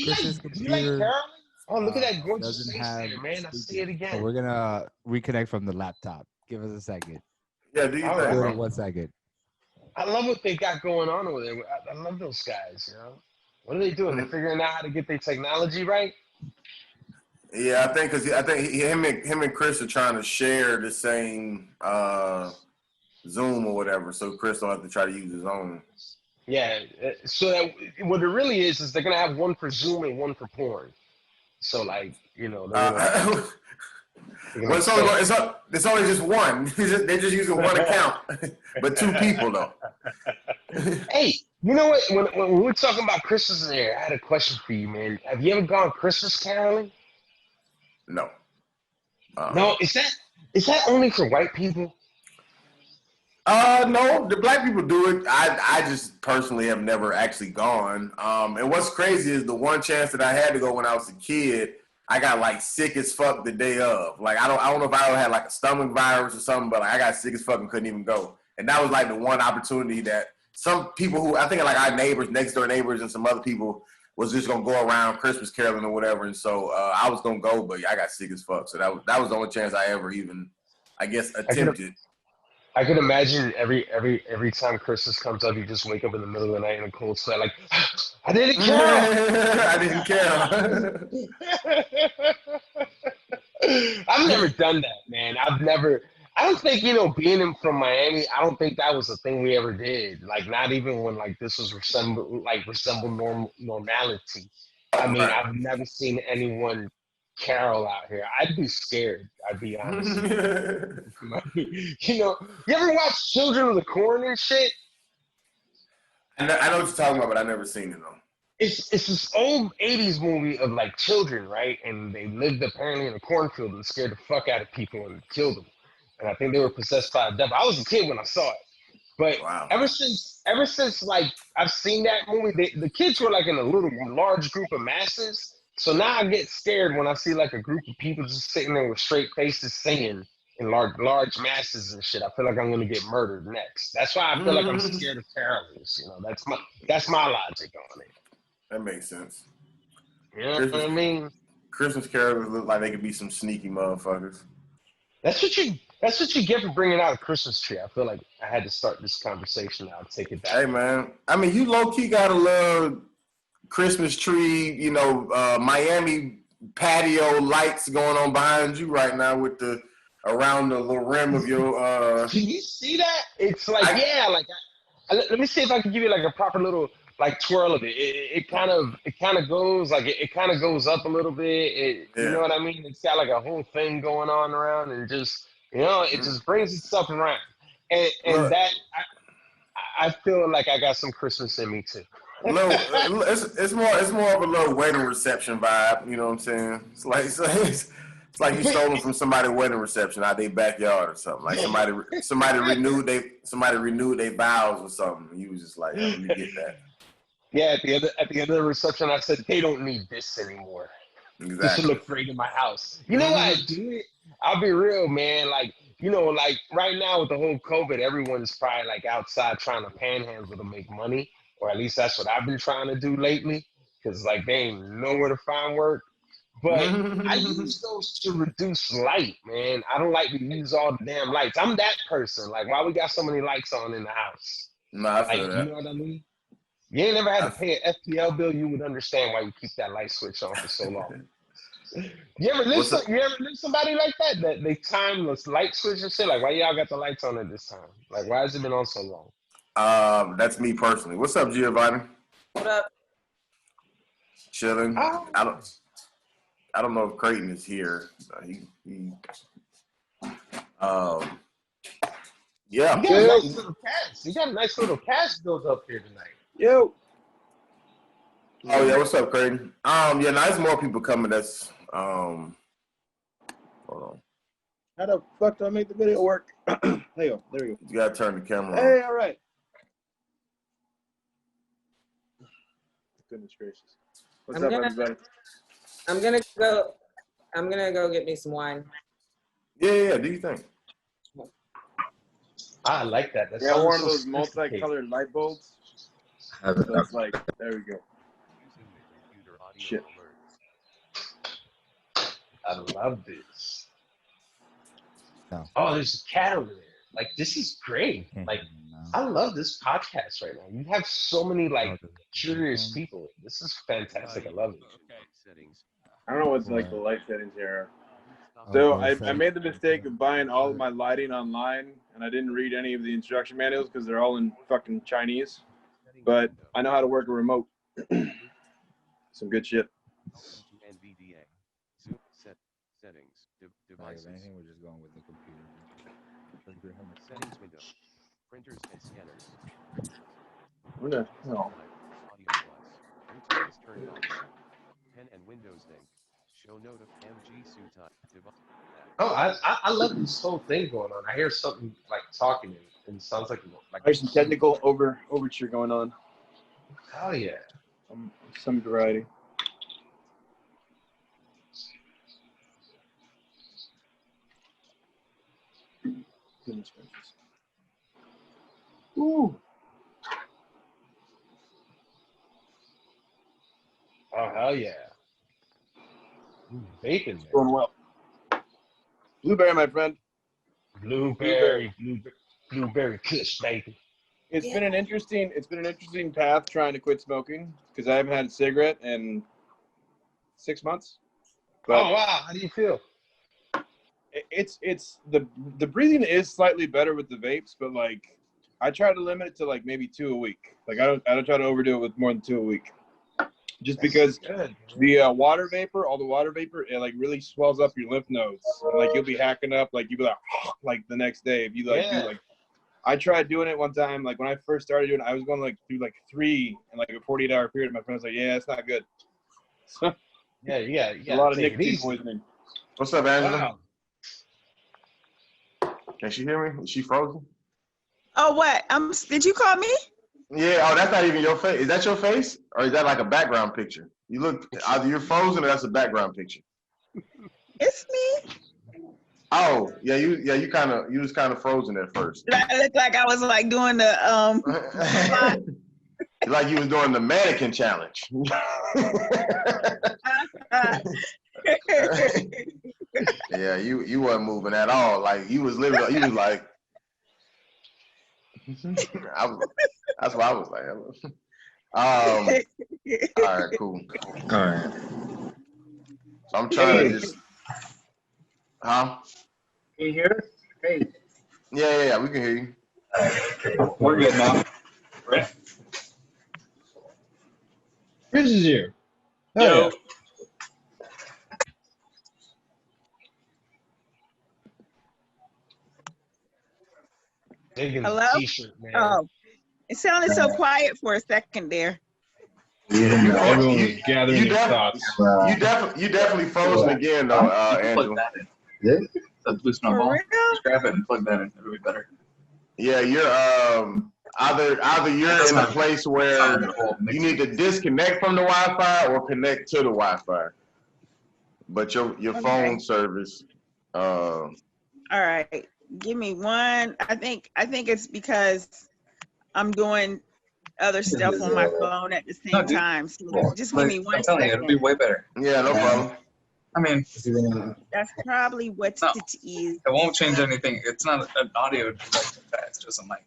Chris's Do you like computer caroling? Oh, look at that gorgeous doesn't face have there, man. I see speaker, it so again. we're gonna reconnect from the laptop. Give us a second. Yeah, do you All think, right. Do it in bro? 1 second. I love what they got going on over there. I love those guys, you know. What are they doing? They're figuring out how to get their technology right. Yeah, I think because I think him and Chris are trying to share the same Zoom or whatever, so Chris don't have to try to use his own. Yeah. So that what it really is they're gonna have one for Zoom and one for porn. So like, you know, they're gonna, they're Well, gonna sell. it's only just one. They're just using one account, but two people though. Hey, you know what? When we were talking about Christmas in there, I had a question for you, man. Have you ever gone Christmas caroling? No. No, is that only for white people? No, the black people do it. I just personally have never actually gone. And what's crazy is the one chance that I had to go when I was a kid, I got like sick as fuck the day of. Like I don't know if I had like a stomach virus or something, but like, I got sick as fuck and couldn't even go. And that was like the one opportunity that some people who I think like our neighbors, next door neighbors, and some other people was just gonna go around Christmas caroling or whatever. And so I was gonna go, but I got sick as fuck. So that was the only chance I ever even, I guess, attempted. I could imagine every time Christmas comes up, you just wake up in the middle of the night in a cold sweat, like I didn't carol. I didn't care. I've never done that, man. I don't think, being from Miami, I don't think that was a thing we ever did. Like, not even when like this was resemble normality. I mean, Right. I've never seen anyone carol out here. I'd be scared. I'd be honest. You ever watch Children of the Corn and shit? I know what you're talking about, but I've never seen it though. It's this old 80s movie of like children, right? And they lived apparently in a cornfield and scared the fuck out of people and killed them. And I think they were possessed by a devil. I was a kid when I saw it. But wow. ever since like I've seen that movie, the kids were like in a large group of masses. So now I get scared when I see like a group of people just sitting there with straight faces singing in large masses and shit. I feel like I'm gonna get murdered next. That's why I feel like I'm scared of carolers. That's my logic on it. That makes sense. You know what I mean? Christmas carolers look like they could be some sneaky motherfuckers. That's what you get for bringing out a Christmas tree. I feel like I had to start this conversation. I'll take it back. Hey man, I mean, you low key gotta love Christmas tree. Miami patio lights going on behind you right now with the around the little rim of your. Can you see that? It's like let me see if I can give you like a proper little like twirl of it. It kind of goes like it kind of goes up a little bit. You know what I mean? It's got like a whole thing going on around and just it just brings itself around. And that I feel like I got some Christmas in me too. It's more of a little wedding reception vibe. You know what I'm saying? It's like you stole them from somebody's wedding reception out their backyard or something. Like somebody renewed their vows or something. And you was just like, let me get that. Yeah, at the end of the reception, I said they don't need this anymore. Exactly. This should look great in my house. You know why I do it? I'll be real, man. Like like right now with the whole COVID, everyone's probably like outside trying to panhandle to make money, or at least that's what I've been trying to do lately. Because like they ain't nowhere to find work. But I use those to reduce light, man. I don't like to use all the damn lights. I'm that person. Like, why we got so many lights on in the house? Nah, I feel that. You know what I mean? You ain't never had to pay an FPL bill, you would understand why you keep that light switch on for so long. You ever live somebody like that they time the light switch and shit? Like, why y'all got the lights on at this time? Like, why has it been on so long? That's me personally. What's up, Giovanni? What up? Chilling. I don't know if Creighton is here. Yeah. You got a nice little cast built up here tonight. Yo. Oh yeah, what's up, Creighton? Now there's more people coming. That's hold on. How the fuck do I make the video work? There you go. There we go. You gotta turn the camera on. Hey, all right. Goodness gracious. What's up, everybody? I'm gonna go get me some wine. Yeah. Do you think? I like that. That's one of those multicolored light bulbs. So it's like, there we go. Shit. I love this. No. Oh, there's a cat over there. Like, this is great. Like, I love this podcast right now. You have so many like curious people. This is fantastic. I love it. I don't know what's like the light settings here. So I made the mistake of buying all of my lighting online, and I didn't read any of the instruction manuals because they're all in fucking Chinese. But I know how to work a remote. Some good shit. If anything, we're just going with the computer. Settings window. Printers and scanners. What the hell? Audio plus. Bluetooth is turned on. Pen and Windows link. Show note of MG Sutai. Device. Oh, I love this whole thing going on. I hear something like talking and it sounds like There's some technical overture going on. Hell yeah. Some variety. Goodness gracious. Ooh. Oh hell yeah. Bacon. It's going well. Blueberry, my friend. Blueberry Kush, baby. It's been an interesting path trying to quit smoking because I haven't had a cigarette in 6 months. But oh wow, how do you feel? It's the breathing is slightly better with the vapes, but like I try to limit it to like maybe 2 a week. Like I don't try to overdo it with more than 2 a week. Just because the water vapor, all the water vapor, it like really swells up your lymph nodes. And, like you'll be hacking up, like you'll be like the next day if you do like. I tried doing it one time, like when I first started doing it, I was going like through like 3 in like a 48-hour period. My friend was like, "Yeah, it's not good." So, yeah, a lot of nicotine poisoning. What's up, Angela? Wow. Can she hear me? Is she frozen? Oh, what? Did you call me? Yeah. Oh, that's not even your face. Is that your face, or is that like a background picture? You look either you're frozen or that's a background picture. It's me. Oh, yeah. You was kind of frozen at first. I looked like I was like doing the Like you was doing the mannequin challenge. Yeah, you wasn't moving at all. Like you was literally, you was like, that's why I was like, all right, cool. All right. So I'm trying to just, huh? Can you hear us? Hey. Yeah, we can hear you. We're good now. Right. Chris is here. Yo. Hello? T-shirt, man. Oh, it sounded so quiet for a second there. Yeah, everyone was gathering their thoughts. You definitely frozen again, though, Angela. Yeah? That's loose my For ball. real? Just grab it and plug that in. It'll be better. Yeah, you're either you're in a place where you need to disconnect from the Wi-Fi or connect to the Wi-Fi. But your phone service. All right. Give me one. I think it's because I'm doing other stuff on my phone at the same time. So just give me 1 second. It'll be way better. Yeah, no problem. I mean, That's probably what No. it is. it won't change anything. It's not an audio device. It's just a mic.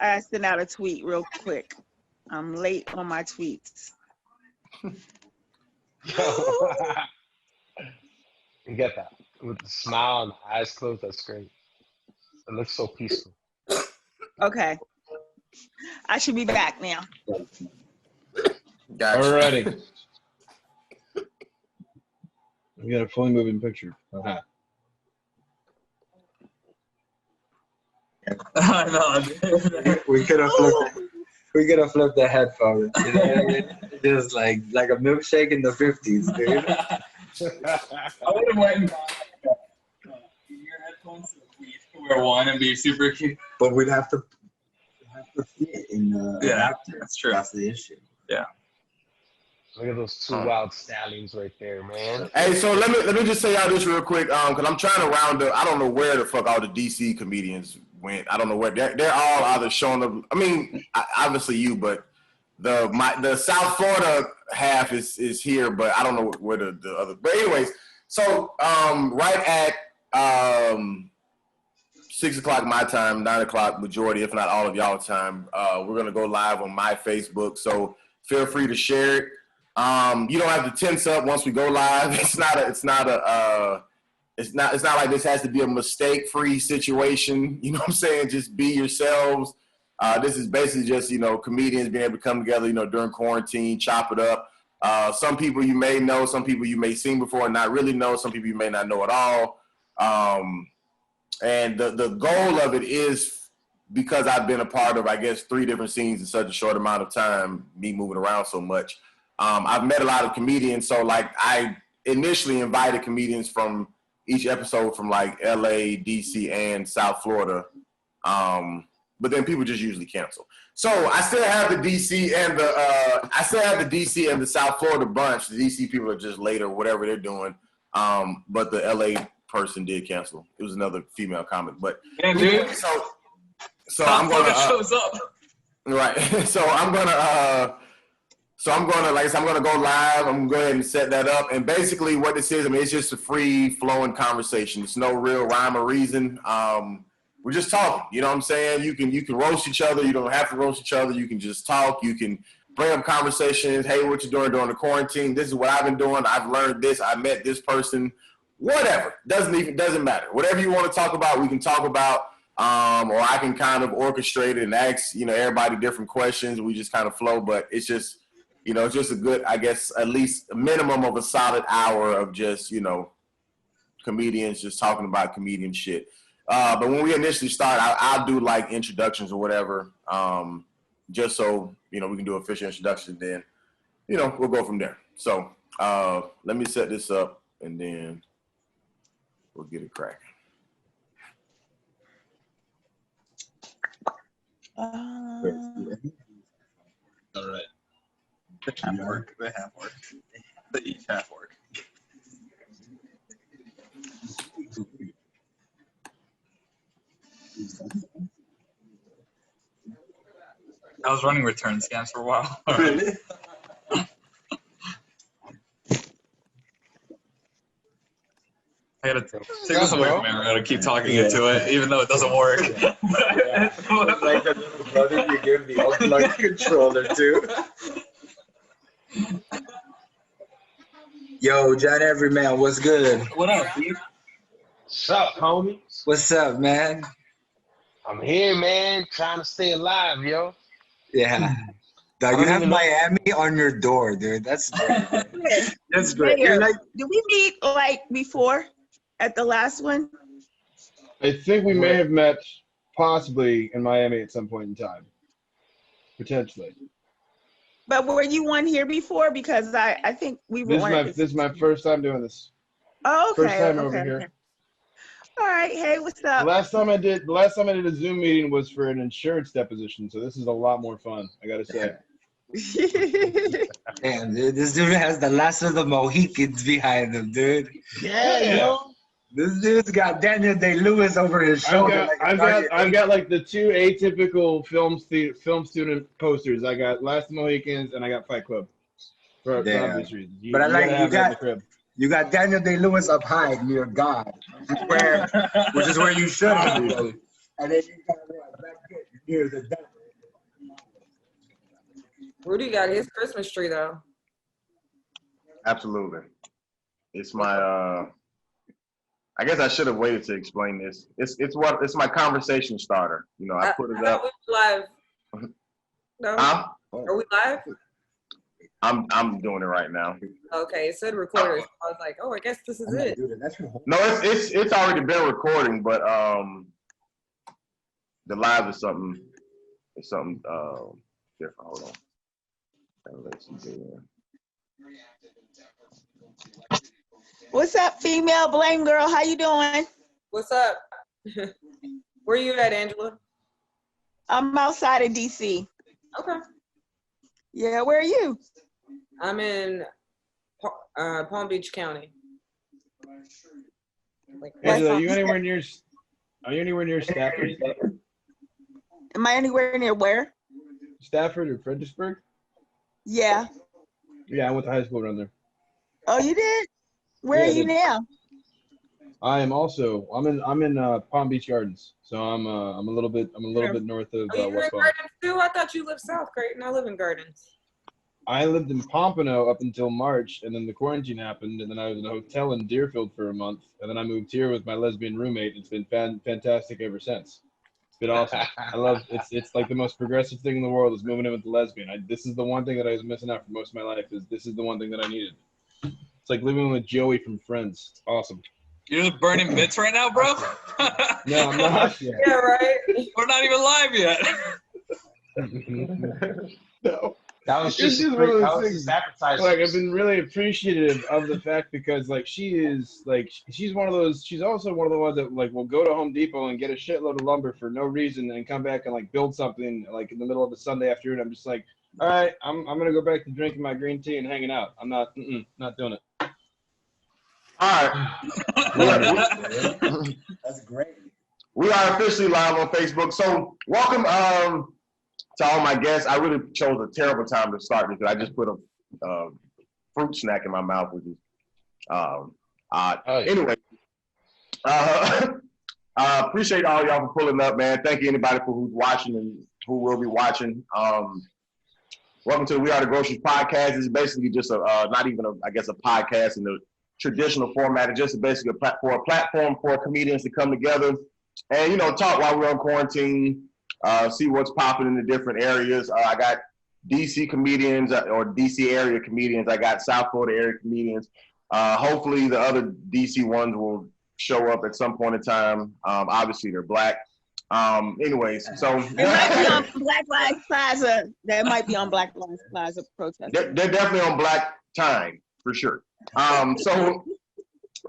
I sent out a tweet real quick. I'm late on my tweets. You get that with the smile and the eyes closed. That's great. It looks so peaceful. Okay. I should be back now. Gotcha. Alrighty. We got a fully moving picture. Uh-huh. I know. We could have flipped the headphones. You know what I mean? Just like a milkshake in the 50s, dude. I would have went and bought your headphones so we each wear one and be super cute. But we'd have to fit in the adapter. That's true. That's the issue. Yeah. Look at those 2 wild stallions right there, man. Hey, so let me just say y'all this real quick, because I'm trying to round up. I don't know where the fuck all the DC comedians went. I don't know where they're all either showing up. I mean, obviously you, but the South Florida half is here, but I don't know where the other. But anyways, so right at 6 o'clock my time, 9 o'clock majority, if not all of y'all time, we're gonna go live on my Facebook. So feel free to share it. You don't have to tense up once we go live. It's not like this has to be a mistake-free situation. You know what I'm saying? Just be yourselves. This is basically just, comedians being able to come together, during quarantine, chop it up. Some people you may know, some people you may seen before and not really know, some people you may not know at all. And the goal of it is, because I've been a part of, I guess, 3 different scenes in such a short amount of time, me moving around so much. I've met a lot of comedians. So like I initially invited comedians from each episode from like LA, DC, and South Florida. But then people just usually cancel. So I still have the DC and the South Florida bunch. The DC people are just late or whatever they're doing. But the LA person did cancel. It was another female comic. But yeah, dude. So I'm gonna shows up. Right. So I'm gonna like I said, I'm gonna go live. I'm gonna go ahead and set that up. And basically what this is, it's just a free flowing conversation. It's no real rhyme or reason. We're just talking. You know what I'm saying? You can roast each other. You don't have to roast each other. You can just talk. You can bring up conversations. Hey, what you doing during the quarantine? This is what I've been doing. I've learned this. I met this person. Whatever. Doesn't matter. Whatever you want to talk about, we can talk about. Or I can kind of orchestrate it and ask, everybody different questions. We just kind of flow, but it's just, it's just a good, I guess, at least a minimum of a solid hour of just, comedians just talking about comedian shit. But when we initially start, I'll do like introductions or whatever, just so, we can do official introductions. Then, we'll go from there. So let me set this up and then we'll get it cracking. All right. They have work. They each have work. I was running return scans for a while. Really? I gotta take this away from me. I gotta keep talking into it, even though it doesn't work. It's like a little brother you give the unplugged controller to. Yo, John Everyman, what's good? What up, dude? What's up, homie? What's up, man? I'm here, man, trying to stay alive, yo. Yeah. Dog, you have Miami on your door, dude. That's great. That's great. You're like, did we meet like before at the last one? I think we may have met possibly in Miami at some point in time. Potentially. But were you one here before? Because I think we were. This is my first time doing this. Oh, okay. First time over here. All right. Hey, what's up? The last time I did a Zoom meeting was for an insurance deposition, so this is a lot more fun, I gotta say. Damn, dude, this dude has the last of the Mohicans behind him, dude. Yeah, yo. This dude's got Daniel Day-Lewis over his shoulder. I've got like the 2 atypical film student posters. I got Last of the Mohicans and I got Fight Club. For obvious reasons. But I like you got Daniel Day-Lewis up high near God, which is where you should have been. And then you got back near the devil. Rudy got his Christmas tree though. Absolutely. It's my I guess I should have waited to explain this. It's my conversation starter. I put it up. Live. No. Huh? Are we live? I'm doing it right now. Okay, it said recorders. I was like, oh, I guess this is it. No, it's already been recording, but the live is something different. Hold on. Let's see. What's up, female blame girl? How you doing? What's up? Where you at, Angela? I'm outside of DC. Okay. Yeah, where are you? I'm in Palm Beach County. Angela, are you anywhere near Stafford? Am I anywhere near where? Stafford or Fredericksburg? Yeah. Yeah, I went to high school around there. Oh, you did? Where Yeah, are I you did. now? I'm in Palm Beach Gardens, so I'm a little bit north of Are you in West Palm. Gardens too? I thought you lived South Creighton. I live in Gardens. I lived in Pompano up until March, and then the quarantine happened, and then I was in a hotel in Deerfield for a month, and then I moved here with my lesbian roommate. It's been fantastic ever since. It's been awesome. I love it's like the most progressive thing in the world is moving in with the lesbian. This is the one thing that I was missing out for most of my life. This is the one thing that I needed. It's like living with Joey from Friends. It's awesome. You're just burning bits right now, bro? No, I'm not yet. Yeah, right. We're not even live yet. No. That was It's just just one of those things. just advertising. Like I've been really appreciative of the fact because like she's one of those. She's also one of the ones that like will go to Home Depot and get a shitload of lumber for no reason and come back and like build something like in the middle of a Sunday afternoon. I'm just like, all right, I'm gonna go back to drinking my green tea and hanging out. I'm not doing it. All right. That's great. We are officially live on Facebook. So welcome to all my guests. I really chose a terrible time to start because I just put a fruit snack in my mouth, which is odd. Anyway, appreciate all y'all for pulling up, man. Thank you anybody for who's watching and who will be watching. Welcome to the We Are the Groceries podcast. It's basically just not even a podcast in the traditional format. It's just basically a platform for comedians to come together and, talk while we're on quarantine, see what's popping in the different areas. I got DC comedians or DC area comedians. I got South Florida area comedians. Hopefully the other DC ones will show up at some point in time. Obviously they're black. Anyways, so It might be on Black Lives Plaza. That might be on Black Lives Plaza protest. they're definitely on black time for sure. So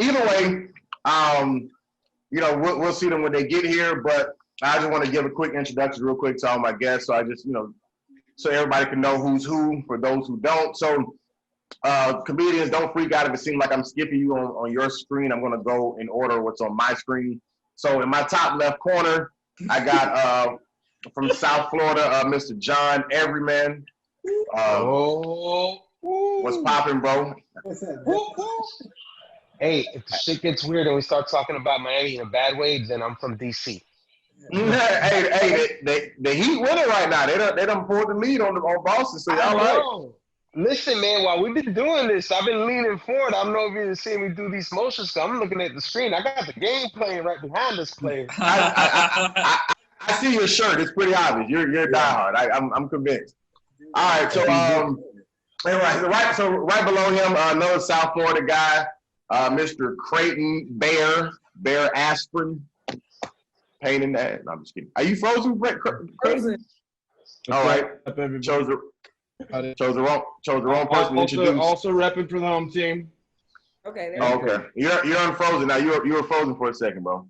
either way, we'll see them when they get here, but I just want to give a quick introduction real quick to all my guests. So I just, so everybody can know who's who for those who don't. So comedians, don't freak out if it seems like I'm skipping you on your screen. I'm going to go in order what's on my screen. So in my top left corner, I got from South Florida, Mr. John Everyman. What's popping, bro? Hey, if the shit gets weird and we start talking about Miami in a bad way, then I'm from DC. Hey, the Heat winning right now. They done pulled the lead on Boston, so y'all right. Listen, man, while we've been doing this, I've been leaning forward. I don't know if you've seen me do these motions, so I'm looking at the screen. I got the game playing right behind this player. I see your shirt. It's pretty obvious. You're a diehard. I'm convinced. All right, so right below him, another South Florida guy, Mr. Creighton Bear Aspirin. Pain in that. No, I'm just kidding. Are you frozen, Creighton? All right. Chose the wrong person to introduce. Also repping for the home team. Okay. Okay. You're unfrozen now. You were frozen for a second, bro.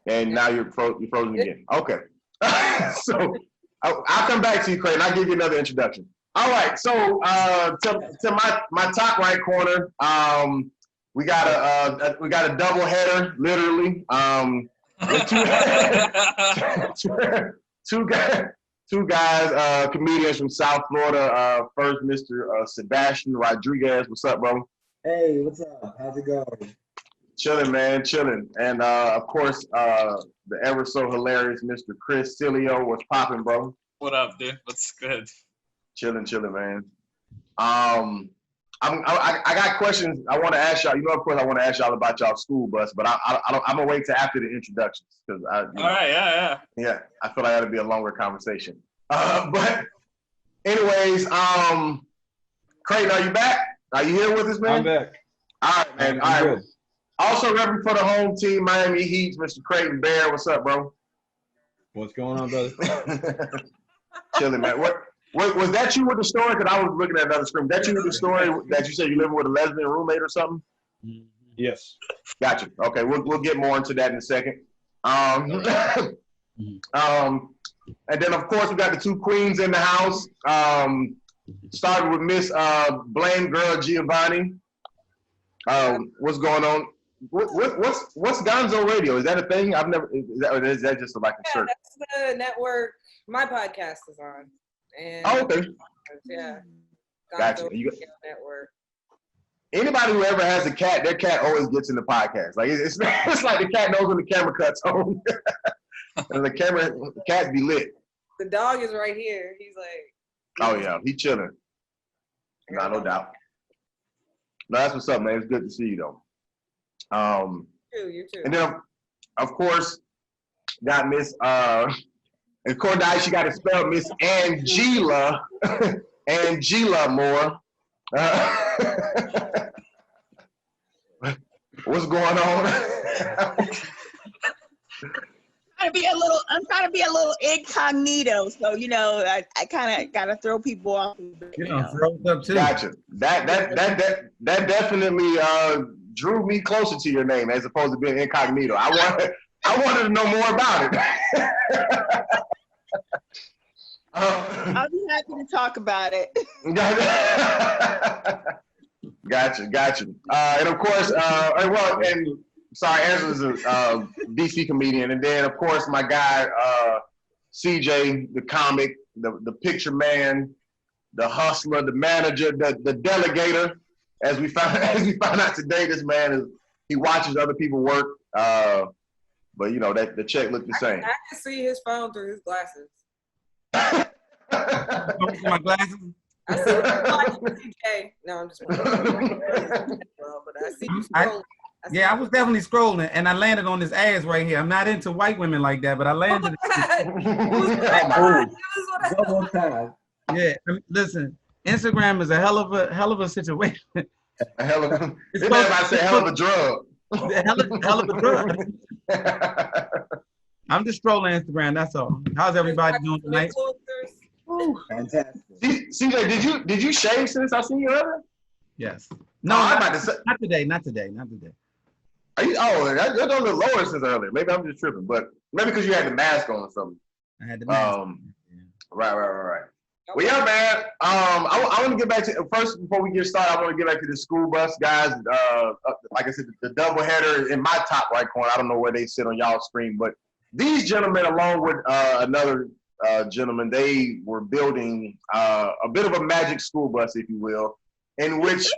And now you're frozen again. Okay. So I'll come back to you, Creighton. I'll give you another introduction. All right. So to my top right corner, we got a double header, literally. Two guys, comedians from South Florida. First, Mr. Sebastian Rodriguez. What's up, bro? Hey, what's up? How's it going? Chilling, man, chilling. And of course, the ever so hilarious Mr. Chris Cilio. What's popping, bro? What up, dude? What's good? Chilling, man. I got questions I want to ask y'all. Of course, I want to ask y'all about y'all school bus, but I'm gonna wait till after the introductions because all right, yeah. I feel like that'll be a longer conversation. But anyways, Creighton, are you back? Are you here with us, man? I'm back. All right, man. All right. Also repping for the home team, Miami Heat, Mr. Creighton Bear. What's up, bro? What's going on, brother? Chilling, man. What was that you with the story? Because I was looking at another screen. That you with the story that you said you living with a lesbian roommate or something? Yes. Gotcha. Okay, we'll get more into that in a second. And then of course we got the two queens in the house. Starting with Miss Blame Girl Giovanni. What's going on? What's Gonzo Radio? Is that a thing? I've never. Is that just like a shirt? That's the network my podcast is on. And okay. Yeah. Gotcha. Gonzo Network. Anybody who ever has a cat, their cat always gets in the podcast. Like it's it's like the cat knows when the camera cuts on, and the cat be lit. The dog is right here. He's like. Oh yeah, he chilling. Nah, no doubt. No, that's what's up, man. It's good to see you though. You too. And then of course got Miss and Corday, she got to spell Miss Angela Angela Moore. What's going on? I'm trying to be a little incognito, so I kind of gotta throw people off. Throw it up too. Gotcha. That definitely drew me closer to your name as opposed to being incognito. I wanted to know more about it. I'll be happy to talk about it. Gotcha. And of course, Angela's a DC comedian, and then of course my guy CJ, the comic, the picture man, the hustler, the manager, the delegator. As we found out today, this man he watches other people work, but that the check looked the same. I can see his phone through his glasses. My glasses. I see CJ. No, I'm just wondering. But I see you scrolling. I was definitely scrolling, and I landed on this ass right here. I'm not into white women like that, but I landed. Double time. Yeah, listen, Instagram is a hell of a situation. A hell of a. I say hell of a drug. Hell of a drug. I'm just scrolling Instagram. That's all. How's everybody doing tonight? Fantastic. CJ, did you shave since I seen you earlier? Yes. No, not today. Not today. Are you, you're doing a little lower since earlier. Maybe I'm just tripping, but maybe because you had the mask on or something. I had the mask. Right. Well, yeah, man. I want to get back to first before we get started. I want to get back to the school bus guys. Like I said, the double header in my top right corner. I don't know where they sit on y'all's screen, but these gentlemen, along with another gentleman, they were building a bit of a magic school bus, if you will, in which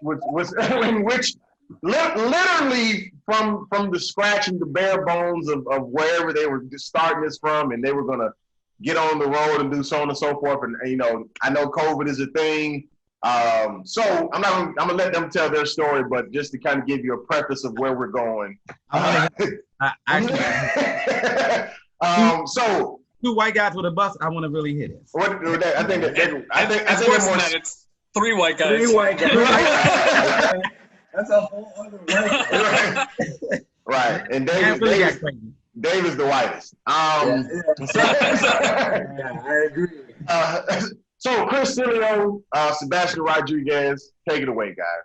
literally from the scratch and the bare bones of wherever they were starting this from, and they were gonna get on the road and do so on and so forth. And I know COVID is a thing, so I'm gonna let them tell their story, but just to kind of give you a preface of where we're going. So two white guys with a bus. I want to really hit it. I think it's three white guys. That's a whole other way. Right, and Dave is the whitest. I agree. So Chris Cilio, Sebastian Rodriguez, take it away, guys.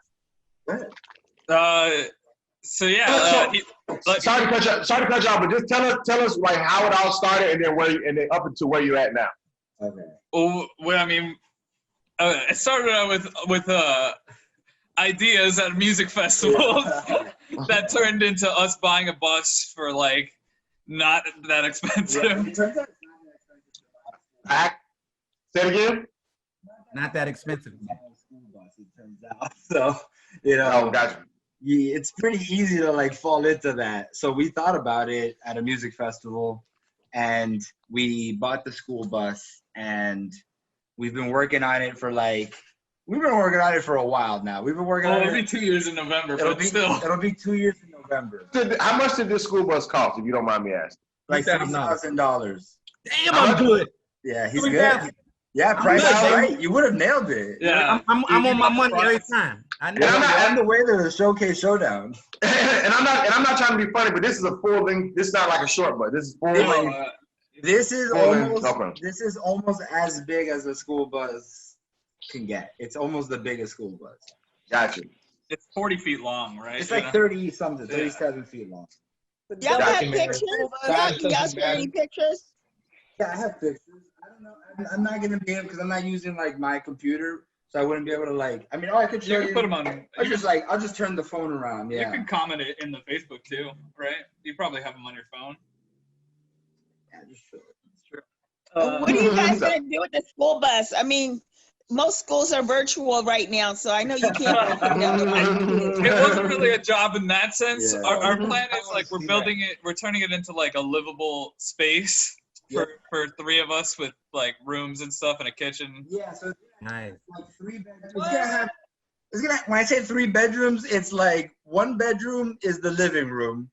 Sorry to cut you off, but just tell us like how it all started and then up until where you're at now. Okay. Well, I mean, it started out with ideas at music festivals that turned into us buying a bus for like not that expensive. Say it again. Not that expensive. It turns out. So gotcha. It's pretty easy to like fall into that. So we thought about it at a music festival, and we bought the school bus, and we've been working on it for a while now. We've been working on it. It'll be 2 years in November, It'll be 2 years in November. How much did this school bus cost, if you don't mind me asking? Like $6,000. Damn, I'm good. Yeah, he's good. Yeah, price is right. You would have nailed it. Yeah, I'm on my money every time. I'm the way to the Showcase Showdown. and I'm not trying to be funny, but this is a full length. This is not like a short bus. This is full length. This is almost as big as a school bus can get. It's almost the biggest school bus. Gotcha. It's 40 feet long, right? It's like 30 something, 37 feet long. Y'all have pictures? You guys got any pictures? Yeah, I have pictures. I don't know. I'm not gonna be able because I'm not using like my computer, so I wouldn't be able to like. I mean, I could show you. Put them on. I'll just turn the phone around. Yeah. You can comment it in the Facebook too, right? You probably have them on your phone. Yeah, just show it. What are you guys gonna do with the school bus? I mean, most schools are virtual right now, so I know you can't. It wasn't really a job in that sense. Yeah. Our plan is like we're building it, we're turning it into like a livable space for 3 of us with like rooms and stuff and a kitchen. Yeah, so Nice. like 3 bedrooms. When I say 3 bedrooms, it's like 1 bedroom is the living room.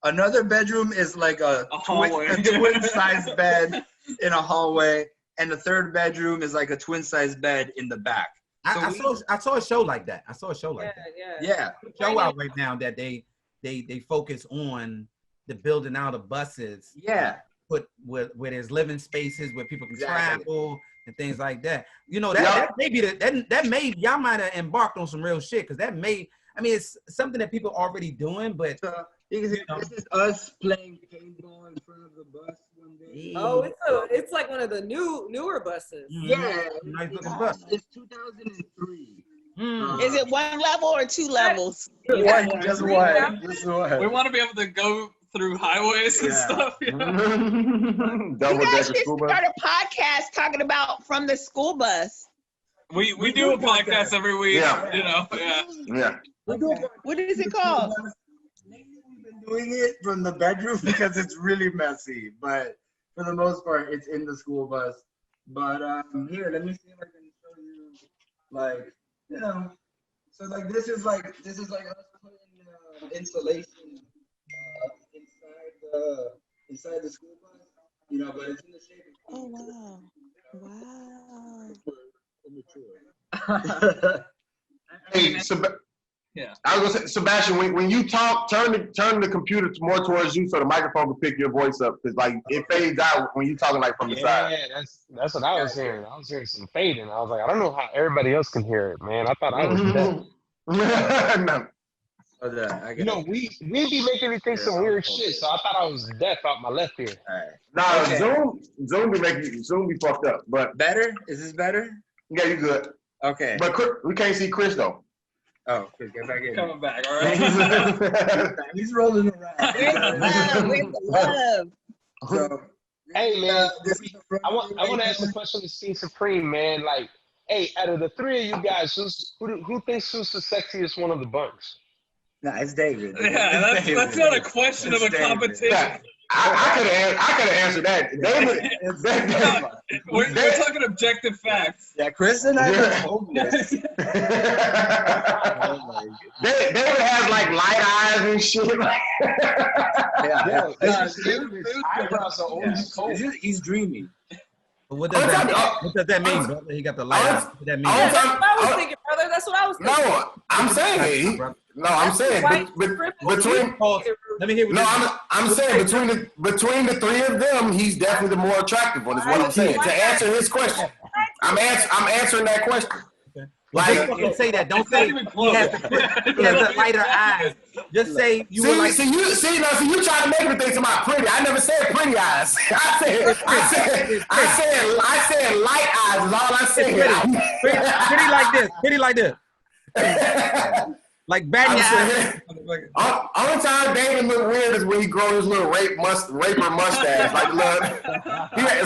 Another bedroom is like a twin size bed in a hallway. And the 3rd bedroom is like a twin size bed in the back. I saw a show like that. Yeah. Show out right now that they focus on the building out of buses. Yeah. Put where there's living spaces where people can travel and things like that. You know, that may be that may y'all might have embarked on some real shit, because that may, I mean, it's something that people are already doing, but this is us playing paintball in front of the bus one day. Oh, it's like one of the newer buses. Yeah, nice looking bus. It's 2003. Is it 1 level or 2 levels? Just one. We want to be able to go through highways and stuff. You know? You guys should start a podcast talking about from the school bus. We do a podcast every week. Yeah. You know. Yeah. What is it called? We've been doing it from the bedroom because it's really messy, but for the most part, it's in the school bus. But here, let me see if I can show you, like, you know, so like this is like us putting insulation inside the school bus, you know, but it's in the shape of. Oh wow! Hey, yeah. I was gonna say, Sebastian, when you talk, turn the computer more towards you so the microphone can pick your voice up, because like it fades out when you're talking like from the side. Yeah, that's what I was hearing. I was hearing some fading. I was like, I don't know how everybody else can hear it, man. I thought I was deaf. No. You know, we be making me think some weird shit, so I thought I was deaf out my left ear. No, Zoom be fucked up. But better? Is this better? Yeah, you good. Okay. But we can't see Chris though. Oh, Chris, get back in. Coming back, all right. He's rolling around. Where's the love? So, hey man, I want to ask a question to Steve Supreme, man. Like, hey, out of the 3 of you guys, who thinks who's the sexiest one of the bunch? No, it's David. Yeah, that's not a question of a competition. Yeah, I could have answered that. David, we're talking objective facts. Yeah, Chris and I are hopeless. David has like light eyes and shit. David's eyebrows are always cold. He's dreamy. What does that mean, brother? He got the light eyes. What does that mean? That's what I was thinking, brother. That's what I was thinking. No, I'm saying between. Let me hear what I'm saying between the 3 of them, he's definitely the more attractive one. Is what I'm saying. To answer his question, I'm answering that question. Like, don't say that. Don't say he has the lighter eyes. Just say you were like. See, you trying to make me think about pretty. I never said pretty eyes. I said light eyes is all I said. Pretty like this. Like batting your eyes. Only time David look weird is when he grow his little raper mustache. Like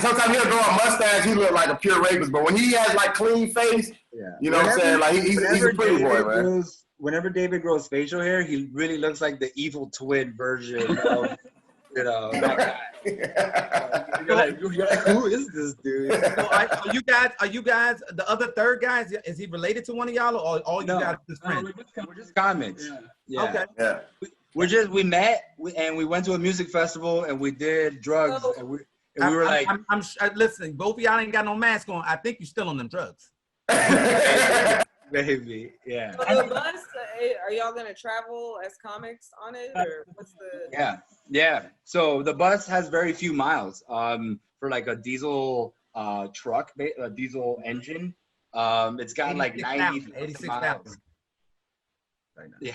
sometimes he'll grow a mustache, he look like a pure rapist. But when he has like clean face, you know what I'm saying? Like he's a pretty boy, man. Whenever David grows facial hair, he really looks like the evil twin version of, that guy. You're like, who is this dude? So are you guys the other 3rd guy? Is he related to one of y'all, or all you guys just friends? We're just comics. Yeah. Okay. Yeah. We met and we went to a music festival and we did drugs and we were like, listen, both of y'all ain't got no mask on. I think you're still on them drugs. Maybe, yeah. So the bus, are y'all gonna travel as comics on it, or what's the? Yeah. So the bus has very few miles. For like a diesel truck, a diesel engine, it's got like 86,000 miles. Right now. Yeah.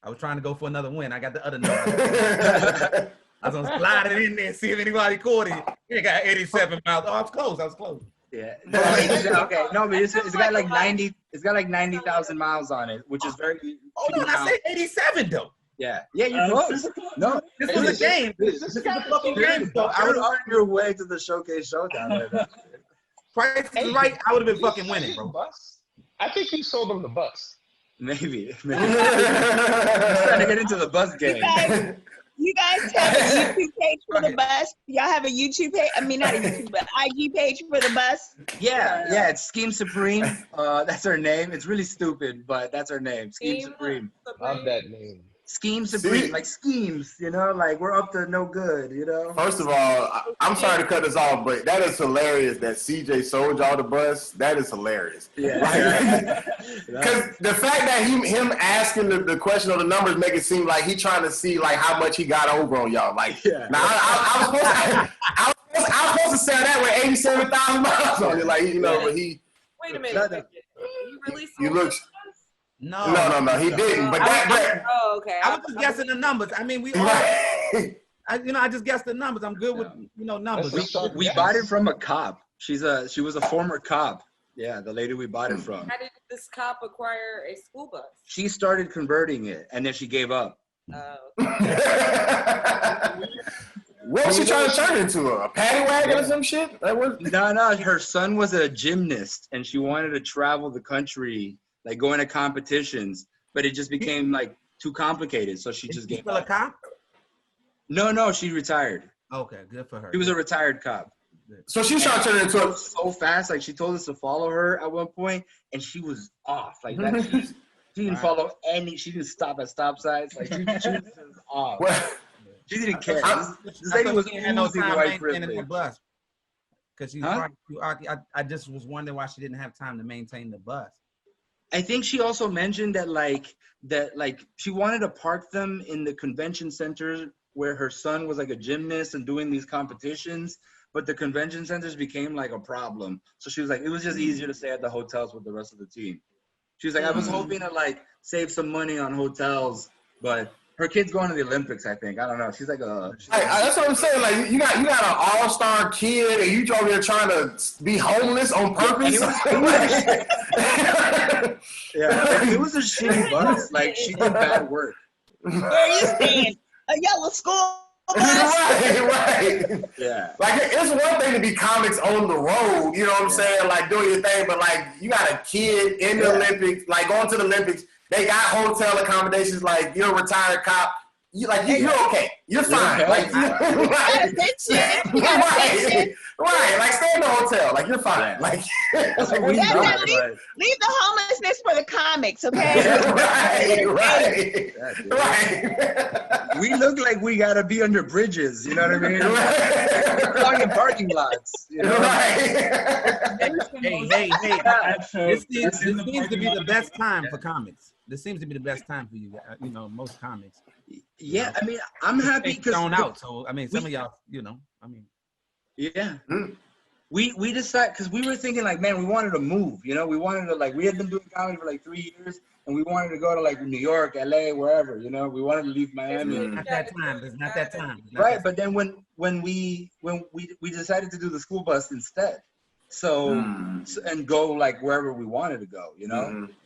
I was trying to go for another win. I got the other number. I was gonna slide it in there and see if anybody caught it. It got 87 miles. Oh, I was close. Yeah. Okay. No, but it's got like 90. It's got like 90,000 miles on it, which is very. Hold on, I said 87 though. Yeah, you're close. No, this was a game. This is a fucking game. So I would on your way to the showcase showdown. Price is Right, I would have been fucking winning, bro. Bus? I think he sold them the bus. Maybe. He's trying to get into the bus game. You guys have a YouTube page for the bus? Y'all have a YouTube page? I mean, not a YouTube, but IG page for the bus? Yeah, it's Scheme Supreme. That's her name. It's really stupid, but that's her name. Scheme Supreme. Love that name. Scheme Supreme, like schemes, you know, like we're up to no good, you know. First of all, I'm sorry to cut this off, but that is hilarious that CJ sold y'all the bus. That is hilarious. Yeah. Because the fact that him asking the question of the numbers make it seem like he trying to see like how much he got over on y'all. Like, now I was supposed to sell that with 87,000 miles on it, like, you know, but he. Wait a minute. You really sold You look. No, he didn't. But okay. I was just guessing the numbers. I mean, we all, I just guessed the numbers. I'm good with, numbers. We bought it from a cop. She was a former cop. Yeah, the lady we bought it from. How did this cop acquire a school bus? She started converting it, and then she gave up. What was she trying to turn it into? A paddy wagon or some shit? No. Her son was a gymnast, and she wanted to travel the country, like going to competitions, but it just became like too complicated, so she just gave up. A cop? No, she retired. Okay, good for her. She was a retired cop. So she was trying to turn it into so fast. Like she told us to follow her at one point, and she was off. Like that, she didn't follow any. She didn't stop at stop signs. Like she was just off. She didn't care. This lady was had no oozing time white maintaining the privilege. bus. Because I just was wondering why she didn't have time to maintain the bus. I think she also mentioned that she wanted to park them in the convention center where her son was like a gymnast and doing these competitions, but the convention centers became like a problem. So she was like, it was just easier to stay at the hotels with the rest of the team. She was like, I was hoping to like save some money on hotels, but her kid's going to the Olympics, I think. I don't know. She's like that's what I'm saying. Like you got an all-star kid, and you over here trying to be homeless on purpose. It was a shitty bus. Like she did bad work. Where are you staying? A yellow school bus? Right. Yeah. Like it's one thing to be comics on the road, you know what I'm saying? Like doing your thing, but like you got a kid in the Olympics, like going to the Olympics. They got hotel accommodations. Like you're a retired cop. You're okay. You're fine. Like, right. Like stay in the hotel. Like you're fine. Like leave the homelessness for the comics, okay? right. We look like we gotta be under bridges. You know what I mean? We're in parking lots. You know? Hey. This seems to be the best time for comics. This seems to be the best time for you. Most comics. Yeah, I mean, I'm happy because thrown out. So I mean, some of y'all, Yeah. We decided because we were thinking like, man, we wanted to move. We wanted to we had been doing comedy for like 3 years, and we wanted to go to like New York, LA, wherever. We wanted to leave Miami. Not that time. It's not that time. Right, but then when we decided to do the school bus instead, and go like wherever we wanted to go.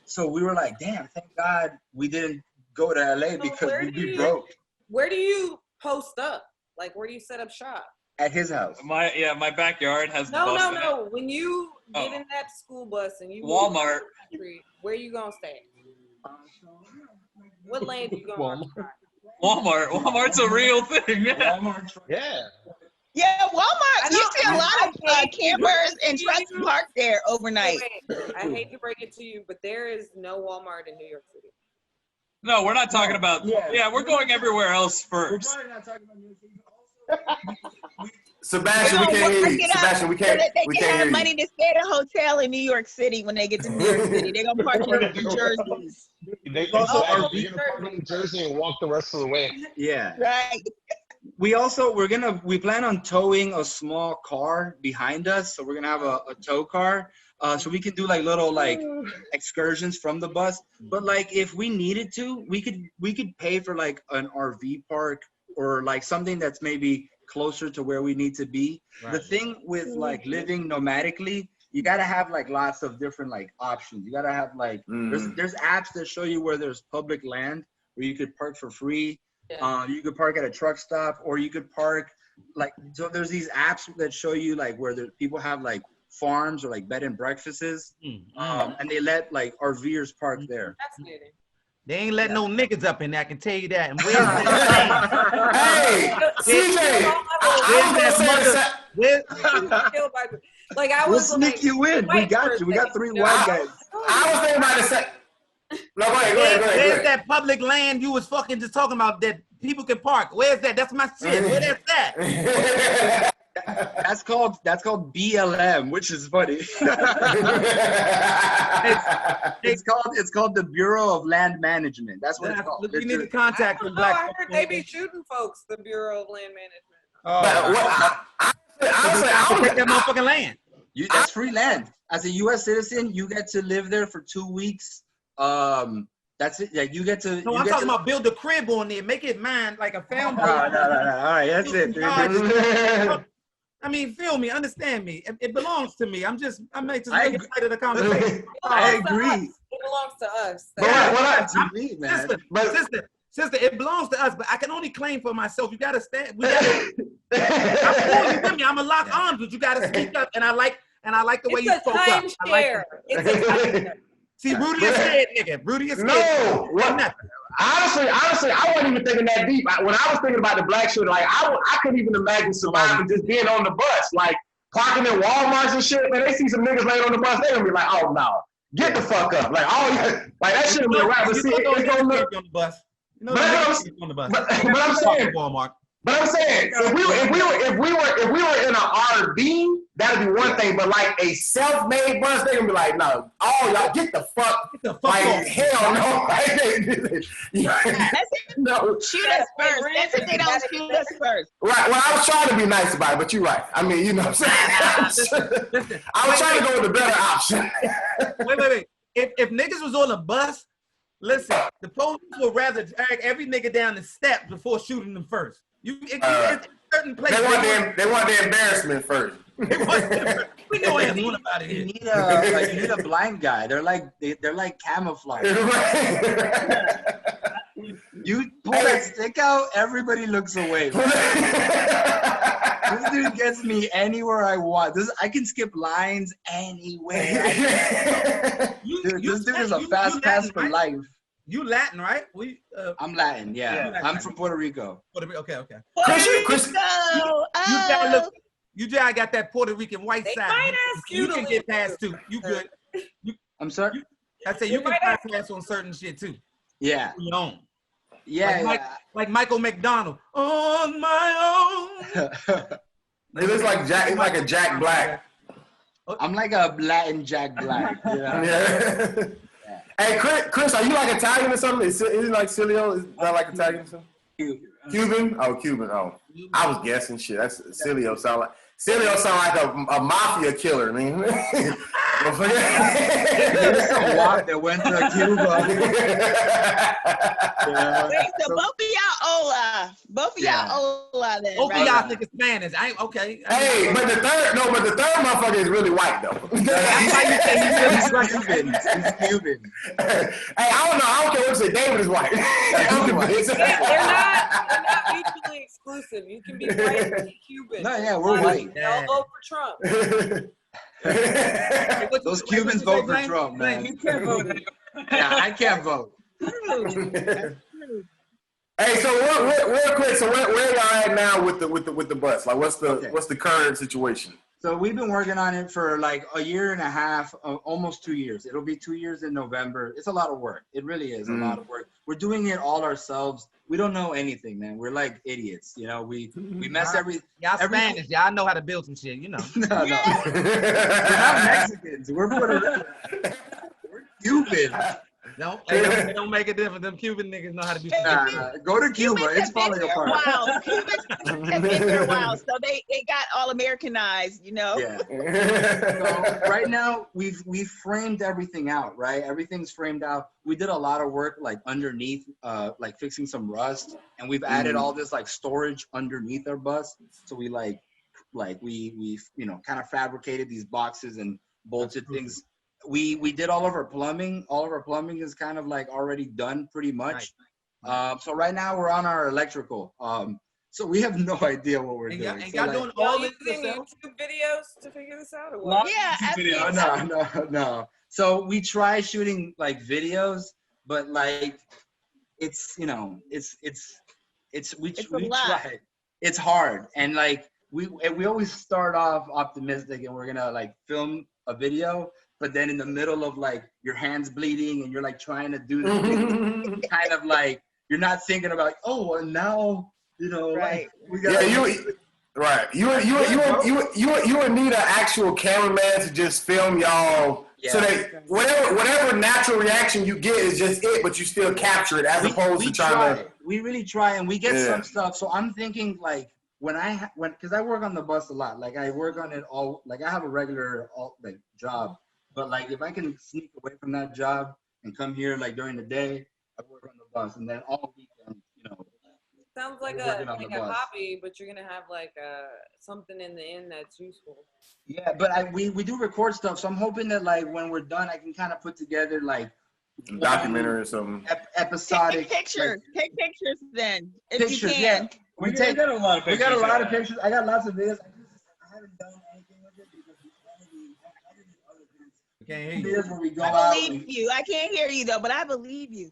So we were like, damn, thank God we didn't go to LA because we'd be broke. Where do you post up? Like, where do you set up shop? At his house. My backyard has the bus in it. No. When you get in that school bus and you Walmart. Where you gonna stay? What lane do you gonna Walmart. Walmart's a real thing. Yeah. Yeah, Walmart. You see a lot of campers and trucks parked there overnight. I hate to break it to you, but there is no Walmart in New York City. No, we're not talking about. Yeah, we're going everywhere else first. We're probably not talking about New York City. Sebastian, we can't hear you. Sebastian, we can't. They can have money to stay at a hotel in New York City when they get to New York City. They're gonna park in New Jerseys. You're gonna park in New Jersey and walk the rest of the way. Yeah. Right. We plan on towing a small car behind us, so we're gonna have a tow car, so we can do like little excursions from the bus. But like if we needed to, we could pay for like an RV park or like something that's maybe closer to where we need to be. Right. The thing with like living nomadically, you gotta have like lots of different like options. You gotta have like there's apps that show you where there's public land where you could park for free. You could park at a truck stop, or you could park so there's these apps that show you like where people have like farms or like bed and breakfasts, and they let like RVers park there. Fascinating. They ain't letting no niggas up in there, I can tell you that. And where's that Hey, CJ, like I We'll was sneak like, you in. We got you. We got 3 white guys. I was thinking about to say. No, go ahead. Where's that public land you was fucking just talking about that people can park? Where's that? That's my shit. Where that's that? That's called BLM, which is funny. it's called the Bureau of Land Management. That's what it's called. You need to contact them. I heard they be shooting folks. The Bureau of Land Management. I take that motherfucking land. That's free land. As a U.S. citizen, you get to live there for 2 weeks. That's it. Like you get to. No, I'm talking about build a crib on there, make it mine like a family. No. All right, that's it. I mean, feel me, understand me. It belongs to me. I'm just making light of the conversation. I agree. It belongs to us. Sister, it belongs to us, but I can only claim for myself. You gotta stand. We gotta. I'm for you with me. I'm gonna lock arms, but you gotta speak up. And I like the way you spoke up. It's a timeshare. See, Rudy is scared, nigga. Rudy is scared. No, honestly, I wasn't even thinking that deep. When I was thinking about the black shit, like I couldn't even imagine surviving just being on the bus, like parking in Walmarts and shit. Man, they see some niggas laying on the bus, they gonna be like, "Oh no, get the fuck up!" Like, like that shit be a rap. But see, it's gonna look on the bus. But I'm saying, Walmart. But I'm saying, if we were in an RV, that'd be one thing. But like a self-made bus, they gonna be like, no, y'all get the fuck like off. hell no. No. Shoot us first. That's if they don't shoot us first. Right. Well, I was trying to be nice about it, but you're right. I mean, you know what I'm saying? Listen, I was trying to go with the better option. Wait. If niggas was on a bus, listen, the police would rather drag every nigga down the steps before shooting them first. Certain places. They want the embarrassment first. We know anything about it. You need a blind guy. They're like camouflage. You pull that stick out, everybody looks away. This dude gets me anywhere I want. I can skip lines anywhere. This dude is a fast pass for life. You Latin, right? I'm Latin, yeah. I'm from Puerto Rico. Okay. Chris, you just got that Puerto Rican white They side. might ask You can get past too. You good. I'm sorry? I say you can pass on certain shit too. Yeah. Your own. Yeah, like Michael McDonald. On my own. He looks like Jack. He's like a Jack Black. I'm like a Latin Jack Black. Yeah. Hey, Chris, are you like Italian or something? Is he like Cilio? Is that like Italian or something? Cuban? Oh, Cuban. Oh, I was guessing shit. That's Cilio sound like a mafia killer, man. There's some walk that went to Cuba. Wait, so both of y'all Ola then, Both right? of y'all think it's Spanish. I ain't okay. Hey, but the third motherfucker is really white though. That's why you say he's Cuban. He's Cuban. Hey, I don't know. I don't care what you say. David is white. They're not mutually exclusive. You can be white and be Cuban. No, yeah, we're white. They all vote for Trump. Those Cubans vote for Trump, man. You can't vote. Yeah, I can't vote. Hey, so real quick, so where y'all at now with the bus? Like, what's the current situation? So we've been working on it for like a year and a half, almost 2 years. It'll be 2 years in November. It's a lot of work. It really is a lot of work. We're doing it all ourselves. We don't know anything, man. We're like idiots, you know. We mess everything. Y'all Spanish. Y'all know how to build some shit, you know. No. We're not Mexicans. We're Puerto Rican. We're Cuban. It don't make a difference. Them Cuban niggas know how to do shit. Go to Cuba. It's falling apart. Cubans have been here a while, so they got all Americanized, you know. Yeah. So right now we've framed everything out, right? Everything's framed out. We did a lot of work like underneath, like fixing some rust, and we've added all this like storage underneath our bus. So we we you know kind of fabricated these boxes and bolted things. We did all of our plumbing. All of our plumbing is kind of like already done pretty much. So right now we're on our electrical. So we have no idea what we're doing. And So, y'all like, doing Y'all all this using yourself? YouTube videos to figure this out, or A what? lot of Yeah, YouTube I mean, videos. no. So we try shooting like videos, but like it's we It's a we lot. try. It's hard, and like we always start off optimistic, and we're gonna like film a video, but then in the middle of like your hands bleeding and you're like trying to do the thing, kind of like you're not thinking about, oh, and now Right. like we got Right. You would need an actual cameraman to just film y'all, so that whatever natural reaction you get is just it, but you still capture it as opposed to trying to. We really try, and we get some stuff. So I'm thinking like because I work on the bus a lot. Like I work on it all. Like I have a regular like job, but like if I can sneak away from that job and come here like during the day, I work on the bus, and then all weekend, Sounds like working a on the like a bus. hobby, but you're gonna have like something in the end that's useful. Yeah, but we do record stuff, so I'm hoping that like when we're done, I can kind of put together like documentary or something. Episodic. Take pictures. Take pictures then, if Pictures, you can. yeah. We got a lot of pictures. We got a lot of pictures. I got lots of videos. I haven't done anything with it because We can't hear you. videos where we go I out. believe you. I can't hear you though, but I believe you.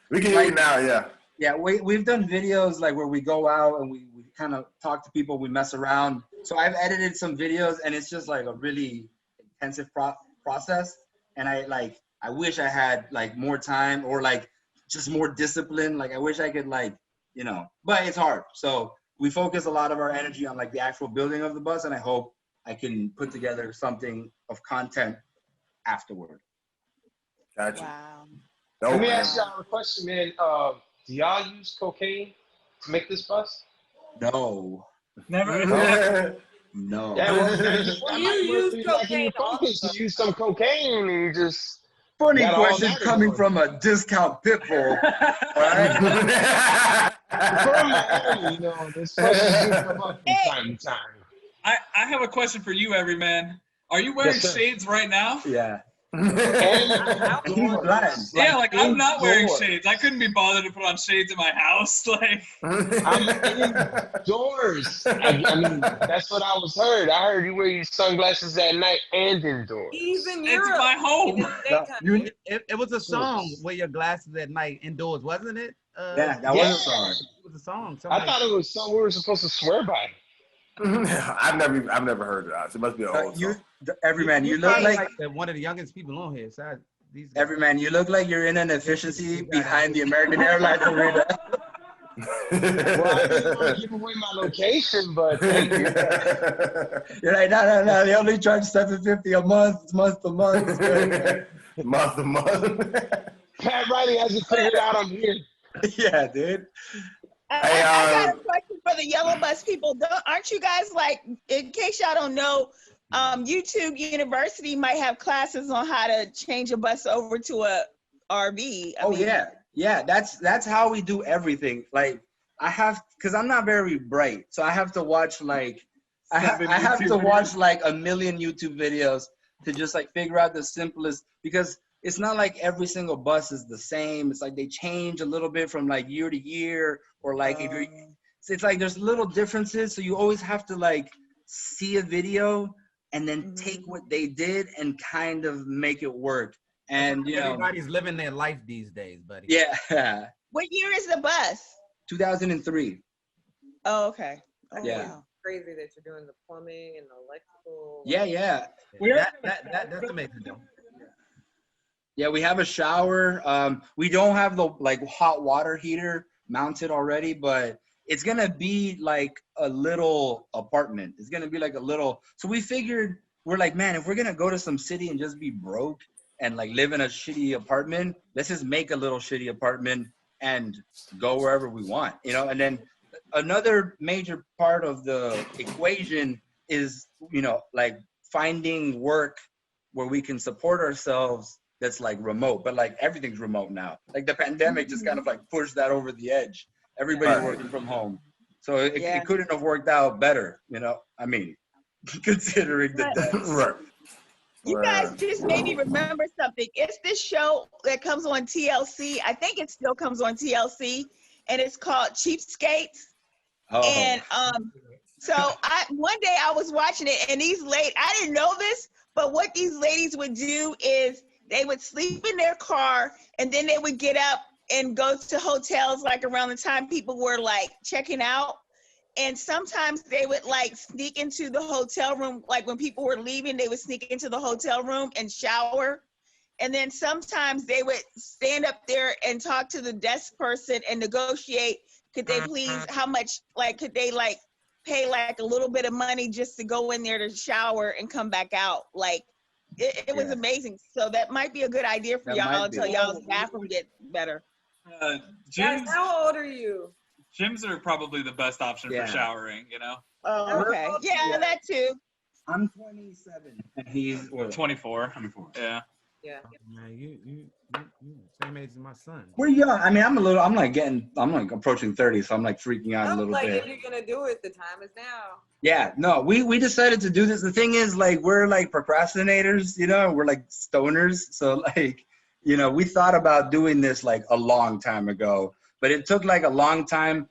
We can hear you now, yeah. Yeah, we've done videos like where we go out and we kind of talk to people, we mess around. So I've edited some videos, and it's just like a really intensive process. And I wish I had like more time or like just more discipline. Like I wish I could like, but it's hard. So we focus a lot of our energy on like the actual building of the bus, and I hope I can put together something of content afterward. Gotcha. Wow. Let me ask y'all a question, man. Do y'all use cocaine to make this bus? No. Never. No. Yeah, well, you use cocaine also. You use some cocaine and you just. Funny got all question that coming going. from a discount pit bull. Right? This question do come up from time to time. I have a question for you, everyman. Are you wearing Yes, sir. shades right now? Yeah. And He's blind. Yeah, like I'm not wearing indoors. shades. I couldn't be bothered to put on shades in my house. Like I'm indoors. I mean, that's what I was heard. I heard you wear your sunglasses at night and indoors. He's in it's Europe. my home. It was a song, Wear Your Glasses at Night Indoors, wasn't it? Yeah, that was a song. It was a song. I thought it was something we were supposed to swear by. I've never heard that. It must be an old song. Everyman, you look like one of the youngest people on here. So these guys. Everyman, you look like you're in an efficiency behind the American Airlines arena. Well, I didn't want to give away my location, but thank you. You're like, no. They only charge $750 a month. It's month to month. month to month. Pat Riley hasn't figured out I'm here. Yeah, dude. I got a question for the yellow bus people. Aren't you guys like, in case y'all don't know, YouTube University might have classes on how to change a bus over to a RV. I mean, yeah. That's how we do everything. Like because I'm not very bright, so I have to watch like I have to watch like a million YouTube videos to just like figure out the simplest, because it's not like every single bus is the same. It's like they change a little bit from like year to year, or like if you're, it's like there's little differences. So you always have to like see a video and then take what they did and kind of make it work. And everybody's living their life these days, buddy. Yeah. What year is the bus? 2003. Oh, okay. Oh, Yeah. wow. Crazy that you're doing the plumbing and the electrical. Yeah. That's amazing though. Yeah, we have a shower. We don't have the like hot water heater mounted already, but it's gonna be like a little apartment. It's gonna be like a little. So we figured, we're like, man, if we're gonna go to some city and just be broke and like live in a shitty apartment, let's just make a little shitty apartment and go wherever we want, And then another major part of the equation is, like finding work where we can support ourselves that's like remote, but like everything's remote now. Like the pandemic just kind of like pushed that over the edge. Everybody's working from home. So it couldn't have worked out better, I mean, considering the deaths. Right. You guys just made me remember something. It's this show that comes on TLC. I think it still comes on TLC. and it's called Cheapskates. Oh. And so one day I was watching it, and these ladies, I didn't know this, but what these ladies would do is they would sleep in their car, and then they would get up and go to hotels like around the time people were like checking out. And sometimes they would like sneak into the hotel room, like when people were leaving, they would sneak into the hotel room and shower. And then sometimes they would stand up there and talk to the desk person and negotiate, could they please, how much, like, could they like pay like a little bit of money just to go in there to shower and come back out? Like, it was amazing. So that might be a good idea for y'all until y'all's bathroom get better. Gyms, how old are you? Gyms are probably the best option for showering, Oh, okay. Yeah, that too. I'm 27 and he's 24. 24. Yeah. Yeah. Man, you same age as my son. We're young. I mean, I'm like approaching 30, so I'm like freaking out a little like, bit. if you're gonna do it, the time is now. Yeah, no, we decided to do this. The thing is, like, we're like procrastinators, we're like stoners. So like, we thought about doing this like a long time ago, but it took like a long time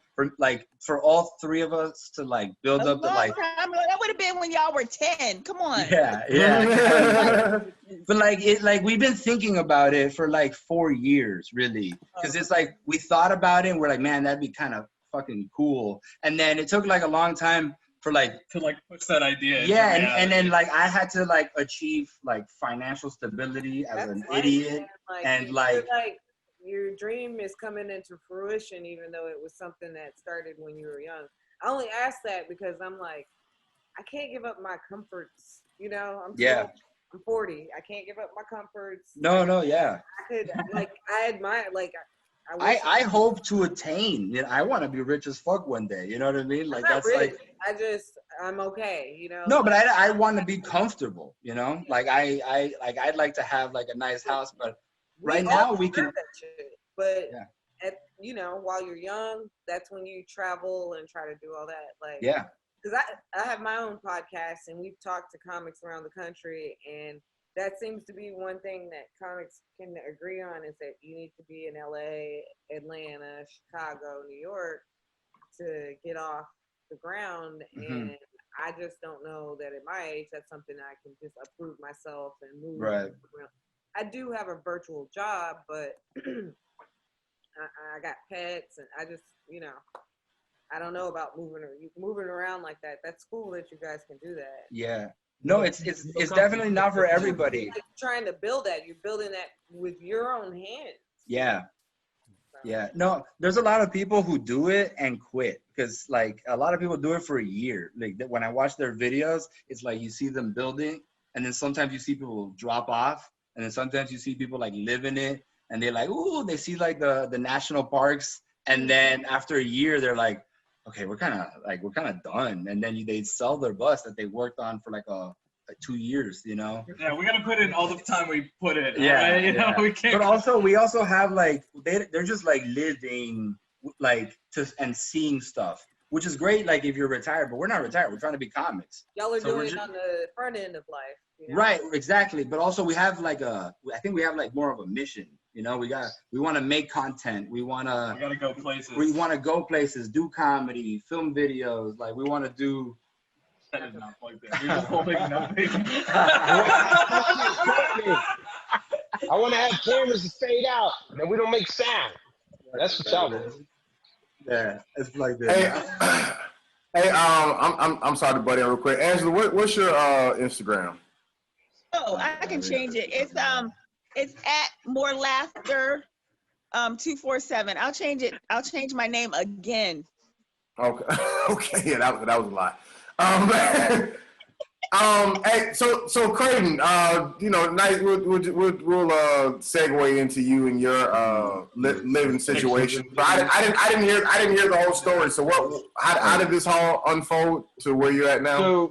for all three of us to like build up the like. That would have been when y'all were 10. Come on. Yeah. But like we've been thinking about it for like 4 years, really, because it's like we thought about it and we're like, man, that'd be kind of fucking cool. And then it took like a long time for like to like push that idea. Yeah, and then like I had to like achieve like financial stability as an idiot, and like your dream is coming into fruition, even though it was something that started when you were young. I only ask that because I'm like, I can't give up my comforts. I'm 40. I can't give up my comforts. No, yeah. I could I admire I hope to attain. I want to be rich as fuck one day. You know what I mean? Like that's rich. like I'm okay. No, but I want to be comfortable. Like I'd like to have like a nice house, but right now we can. That shit. But while you're young, that's when you travel and try to do all that. Like because I have my own podcast and we've talked to comics around the country, and that seems to be one thing that comics can agree on is that you need to be in LA, Atlanta, Chicago, New York to get off the ground. Mm-hmm. And I just don't know that at my age, that's something I can just approve myself and move. Right. I do have a virtual job, but I got pets and I just, I don't know about moving around like that. That's cool that you guys can do that. Yeah. No, it's definitely not for everybody. Like trying to build that. You're building that with your own hands. Yeah. Yeah. No, there's a lot of people who do it and quit because like a lot of people do it for a year. Like when I watch their videos, it's like you see them building and then sometimes you see people drop off and then sometimes you see people like live in it and they're like, ooh, they see like the national parks. And then after a year, they're like, okay, we're kind of done. And then they sell their bus that they worked on for like 2 years, Yeah, we got to put in all the time we put in. Yeah, right? We can't. But we also have like, they're just like living like and seeing stuff, which is great. Like if you're retired, but we're not retired. We're trying to be comics. Y'all are doing it on the front end of life. Right, exactly. But also we have like I think we have like more of a mission. We want to make content. We gotta go places. We want to go places, do comedy, film videos. Like we want to do. That is not like that. You're just holding nothing. I want to have cameras that fade out and we don't make sound. That's what y'all do. Yeah, it's like that. Hey, I'm sorry to butt in real quick. Angela, what's your Instagram? Oh, I can change it. It's at More Laughter 247. I'll change it. I'll change my name again. Okay. Okay. Yeah, that was a lot. Hey, so Creighton, nice. We'll segue into you and your living situation. So I didn't hear the whole story. So how did this all unfold to where you're at now?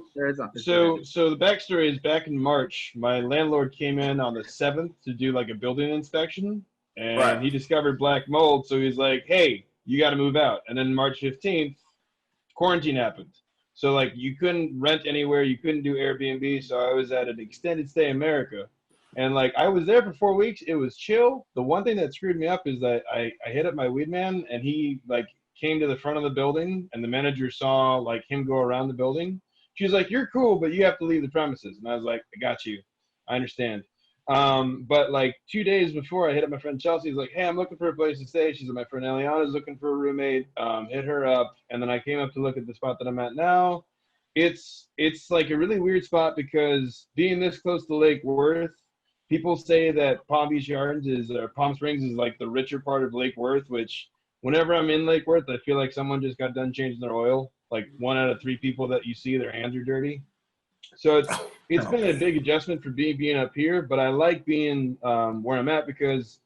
So the backstory is back in March, my landlord came in on the 7th to do like a building inspection, and he discovered black mold. So he's like, "Hey, you got to move out." And then March 15th, quarantine happened. So like you couldn't rent anywhere, you couldn't do Airbnb. So I was at an extended stay in America. And like I was there for 4 weeks. It was chill. The one thing that screwed me up is that I hit up my weed man, and he like came to the front of the building, and the manager saw like him go around the building. She was like, "You're cool, but you have to leave the premises." And I was like, "I got you. I understand." But like 2 days before, I hit up my friend Chelsea. He's like, "Hey, I'm looking for a place to stay." She's like, "My friend Eliana's looking for a roommate." Hit her up, and then I came up to look at the spot that I'm at now. It's like a really weird spot because being this close to Lake Worth, people say that Palm Beach Gardens or Palm Springs is like the richer part of Lake Worth, which whenever I'm in Lake Worth, I feel like someone just got done changing their oil. Like 1 out of 3 people that you see, their hands are dirty. So it's been a big adjustment for being up here, but I like being where I'm at because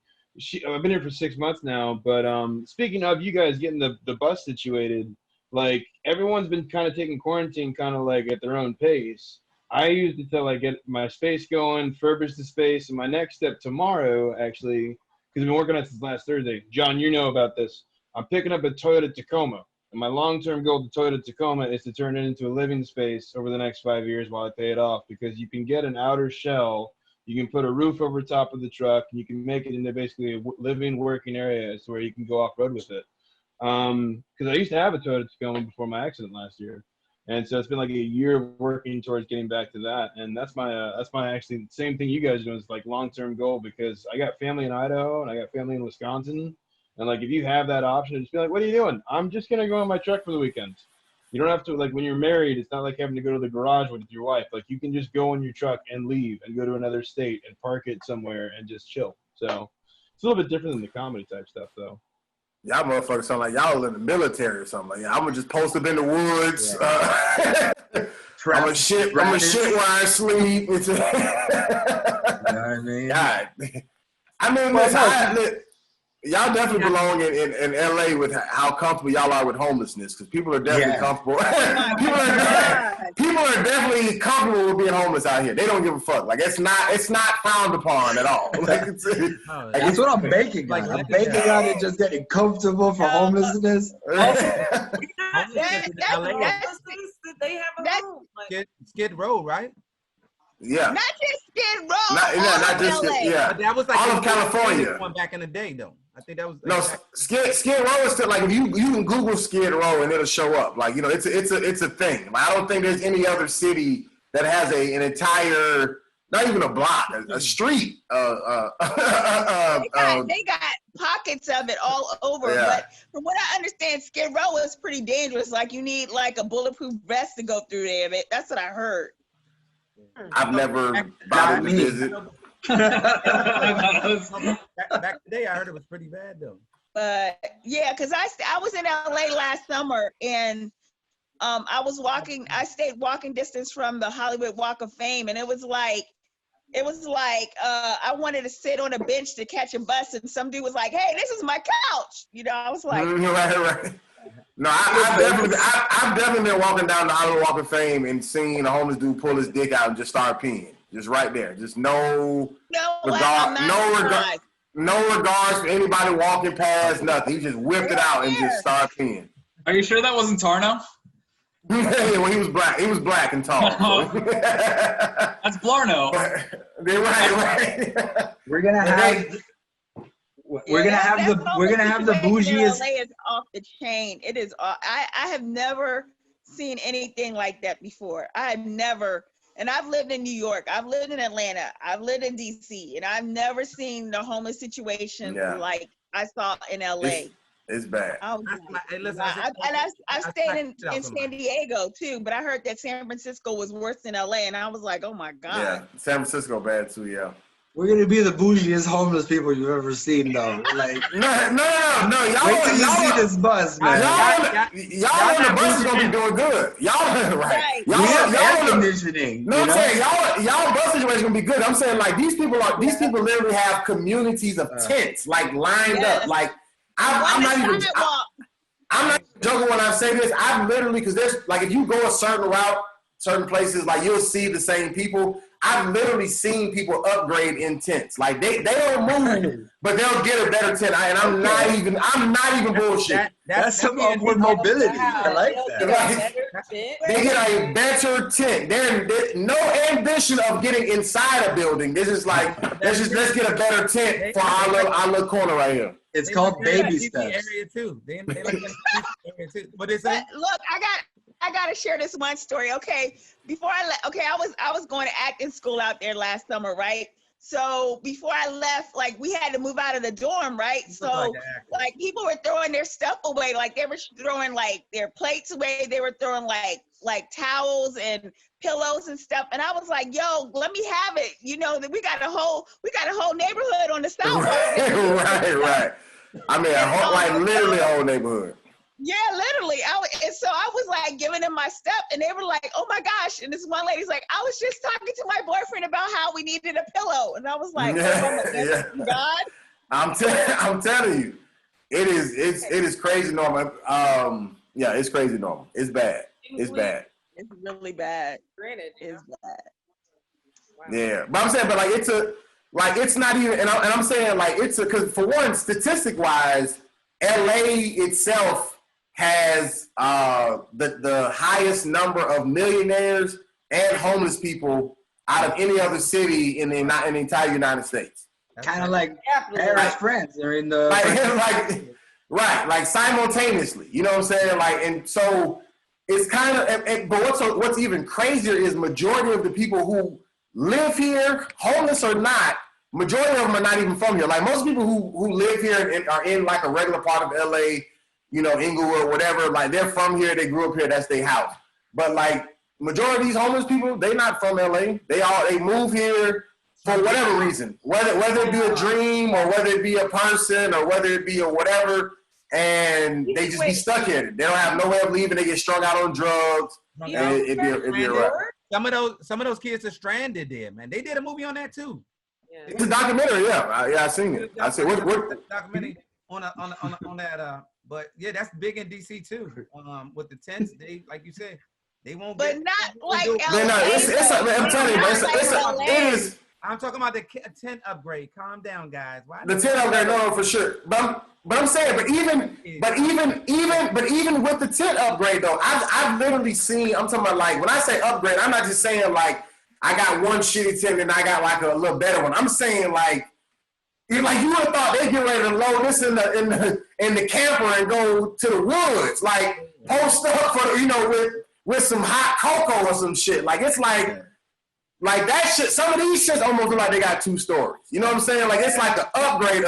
I've been here for 6 months now. But speaking of you guys getting the bus situated, like everyone's been kind of taking quarantine kind of like at their own pace. I used it to like get my space going, furbish the space, and my next step tomorrow actually, because I've been working on it since last Thursday. John, you know about this. I'm picking up a Toyota Tacoma. And my long-term goal with the Toyota Tacoma is to turn it into a living space over the next 5 years while I pay it off, because you can get an outer shell, you can put a roof over top of the truck, and you can make it into basically a living, working area so where you can go off-road with it. Because I used to have a Toyota Tacoma before my accident last year. And so it's been like a year of working towards getting back to that. And that's my actually same thing you guys are doing is like long-term goal, because I got family in Idaho and I got family in Wisconsin. And like, if you have that option, just be like, "What are you doing?" "I'm just going to go on my truck for the weekend." You don't have to, like, when you're married, it's not like having to go to the garage with your wife. Like, you can just go in your truck and leave and go to another state and park it somewhere and just chill. So it's a little bit different than the comedy type stuff, though. Y'all motherfuckers sound like y'all in the military or something. Like, I'm gonna just post up in the woods. Yeah. I'm gonna shit while I sleep. You know what I mean? God. I mean, listen, y'all definitely belong in LA with how comfortable y'all are with homelessness, because people are definitely comfortable. people are definitely comfortable with being homeless out here. They don't give a fuck. Like, it's not frowned upon at all. Like, that's what I'm banking on. I'm banking on it just getting comfortable for homelessness. Skid Row, right? Yeah. Not just Skid Row. Not just yeah. But that was like all of California. One back in the day, though. I think that was Skid Row is still like, if you can Google Skid Row and it'll show up. Like, you know, it's a thing. Like, I don't think there's any other city that has an entire, not even a block, a street. They got pockets of it all over. Yeah. But from what I understand, Skid Row is pretty dangerous. Like, you need like a bulletproof vest to go through there. That's what I heard. I've never bothered to visit. Back today, I heard it was pretty bad though. Yeah, because I was in LA last summer, and I stayed walking distance from the Hollywood Walk of Fame, and it was like I wanted to sit on a bench to catch a bus, and some dude was like, "Hey, this is my couch." You know, I was like, right. No, I've definitely been walking down the Hollywood Walk of Fame and seen a homeless dude pull his dick out and just start peeing. Just right there. Just no regards for anybody walking past, nothing. He just whipped it out and just started peeing. Are you sure that wasn't Tarno? Yeah, well, he was black. He was black and tall. So. That's Blarno. Right. We're gonna have the bougiest. LA is off the chain. It is. I have never seen anything like that before. I have never. And I've lived in New York. I've lived in Atlanta. I've lived in DC, and I've never seen the homeless situation like I saw in LA. It's bad. I've stayed in San Diego too, but I heard that San Francisco was worse than LA, and I was like, oh my God. Yeah, San Francisco bad too, yeah. We're gonna be the bougiest homeless people you've ever seen, though. Like, no. Y'all wait till you see this bus, man. Y'all on the bus is gonna be doing good. Y'all right. Y'all air conditioning. No, I'm saying y'all bus situation is gonna be good. I'm saying like these people literally have communities of tents like lined up. Like I'm not even joking when I say this. I've literally, because there's like, if you go a certain route, certain places, like you'll see the same people. I've literally seen people upgrade in tents. Like they don't move, but they'll get a better tent. And I'm not even bullshit. That's some upward mobility. I like that. They get a better tent. They're no ambition of getting inside a building. This is like let's get a better tent for our little corner right here. It's called baby steps. Area too. They like area too. What they say? Look, I gotta share this one story. Okay, before I left, I was going to acting school out there last summer, right? So before I left, like we had to move out of the dorm, right? So like people were throwing their stuff away, like they were throwing like their plates away. They were throwing like towels and pillows and stuff. And I was like, yo, let me have it. You know that we got a whole neighborhood on the south. Right. I mean, like literally a whole neighborhood. Yeah, literally. And so I was like giving them my stuff, and they were like, "Oh my gosh!" And this one lady's like, "I was just talking to my boyfriend about how we needed a pillow," and I was like, "God." I'm telling you, it is crazy normal. Yeah, it's crazy normal. It's bad. It's bad. It's really bad. Granted, it's bad. Wow. Yeah, but I'm saying, but like it's not even, and I'm saying like because for one, statistic wise, LA itself has the highest number of millionaires and homeless people out of any other city in the entire United States. Kind of like Paris, France. They're in the like simultaneously. You know what I'm saying? Like, and so it's kind of. But what's even crazier is majority of the people who live here, homeless or not, majority of them are not even from here. Like most people who live here and are in like a regular part of LA. You know, Inglewood, whatever, like they're from here, they grew up here, that's their house. But like majority of these homeless people, they not from LA. They move here for whatever reason. Whether it be a dream or whether it be a person or whether it be a whatever, and they just be stuck here. They don't have no way of leaving, they get strung out on drugs. And it'd be a wrap. Some of those kids are stranded there, man. They did a movie on that too. Yeah. It's a documentary, yeah. I seen it. I said what documentary on that but yeah, that's big in DC too. With the tents, they like you said, they won't. But not like LA. I'm telling you, it is. I'm talking about the tent upgrade. Calm down, guys. The tent upgrade, no, for sure. But I'm saying, but even with the tent upgrade though, I've literally seen. I'm talking about like when I say upgrade, I'm not just saying like I got one shitty tent and I got like a little better one. I'm saying like you would have thought they get ready to load this in the camper and go to the woods, like post up for with some hot cocoa or some shit. Like it's like that shit. Some of these shits almost look like they got 2 stories. You know what I'm saying? Like it's like an upgrade.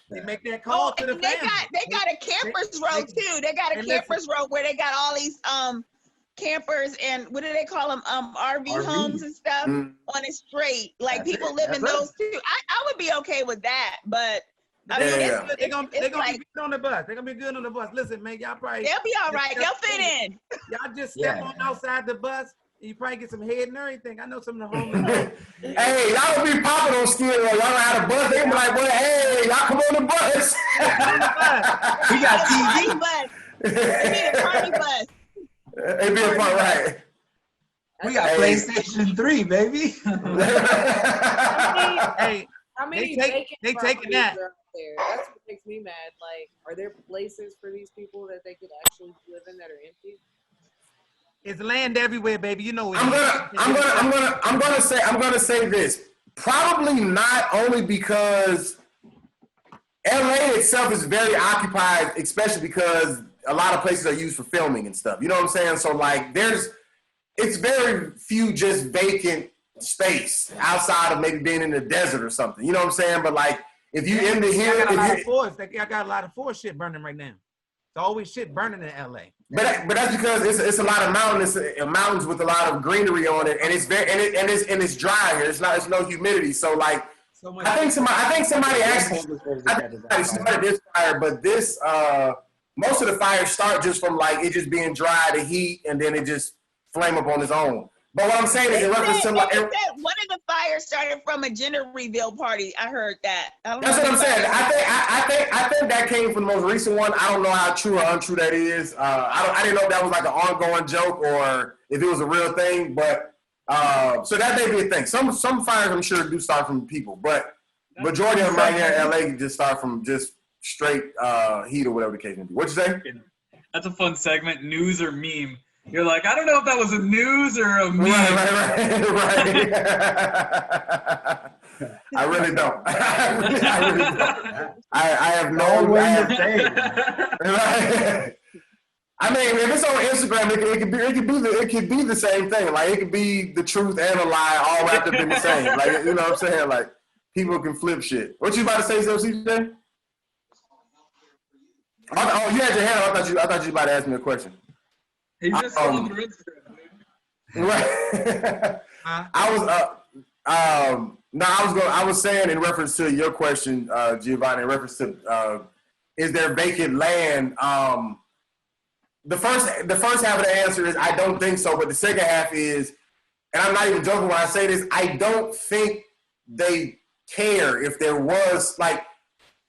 They make that call to the family. They got a campers row too. They got a campers row where they got all these campers and what do they call them? RV homes and stuff on a straight. Like people live in those too. I would be okay with that, but I mean, they're gonna be good on the bus. They're gonna be good on the bus. Listen, man, y'all probably they'll be all right. They'll fit in. Y'all just step on outside the bus. You probably get some head and everything. I know some of the homeless. Hey, y'all don't be popping on Skid Row. Y'all don't have a bus. They be like, well, hey, y'all come on the bus. We got TV. We need a party bus. It'd be a part, right? We got PlayStation 3, baby. Hey, how many they taking that. There? That's what makes me mad. Like, are there places for these people that they could actually live in that are empty? It's land everywhere, baby. You know. I'm gonna say this. Probably not only because LA itself is very occupied, especially because a lot of places are used for filming and stuff. You know what I'm saying? So like it's very few just vacant space outside of maybe being in the desert or something. You know what I'm saying? But like if you in the hill, I got a lot of forest shit burning right now. It's always shit burning in LA. But that's because it's a lot of mountains with a lot of greenery on it, and it's it's dry here. It's no humidity. So like I think somebody actually started this fire, but this most of the fires start just from like it just being dry, the heat, and then it just flame up on its own. But what I'm saying is in reference to like one of the fires started from a gender reveal party. I heard that. That's what I'm saying. I think that came from the most recent one. I don't know how true or untrue that is. I didn't know if that was like an ongoing joke or if it was a real thing. But So that may be a thing. Some fires I'm sure do start from people, but majority of them right here in LA just start from just straight heat or whatever the case may be. What you say? That's a fun segment, news or meme. You're like, I don't know if that was a news or a meme. Right. I really don't. I really don't. I have no way to say. I mean, if it's on Instagram, it could be the same thing. Like it could be the truth and a lie all wrapped up in the same. Like you know what I'm saying? Like people can flip shit. What you about to say, CJ? Oh, you had your hand up. I thought you were about to ask me a question. He just on Instagram, dude. Right. I was saying in reference to your question, Giovanni, in reference to is there vacant land? The first half of the answer is I don't think so, but the second half is, and I'm not even joking when I say this, I don't think they care if there was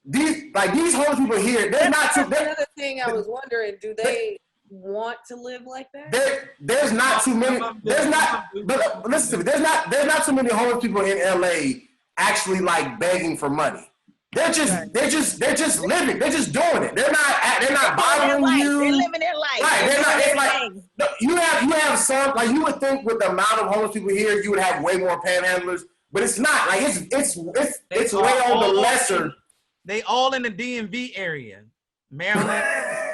these homeless people here. There's not too. Another thing I was wondering, do they want to live like that? There's not too many. There's not. But listen to me. There's not too many homeless people in LA actually begging for money. They're just living. They're just doing it. They're not bothering you. They're living their life. Right. They're not. It's like you have some. Like you would think with the amount of homeless people here, you would have way more panhandlers, but it's not. Like it's way on the lesser. They all in the DMV area, Maryland.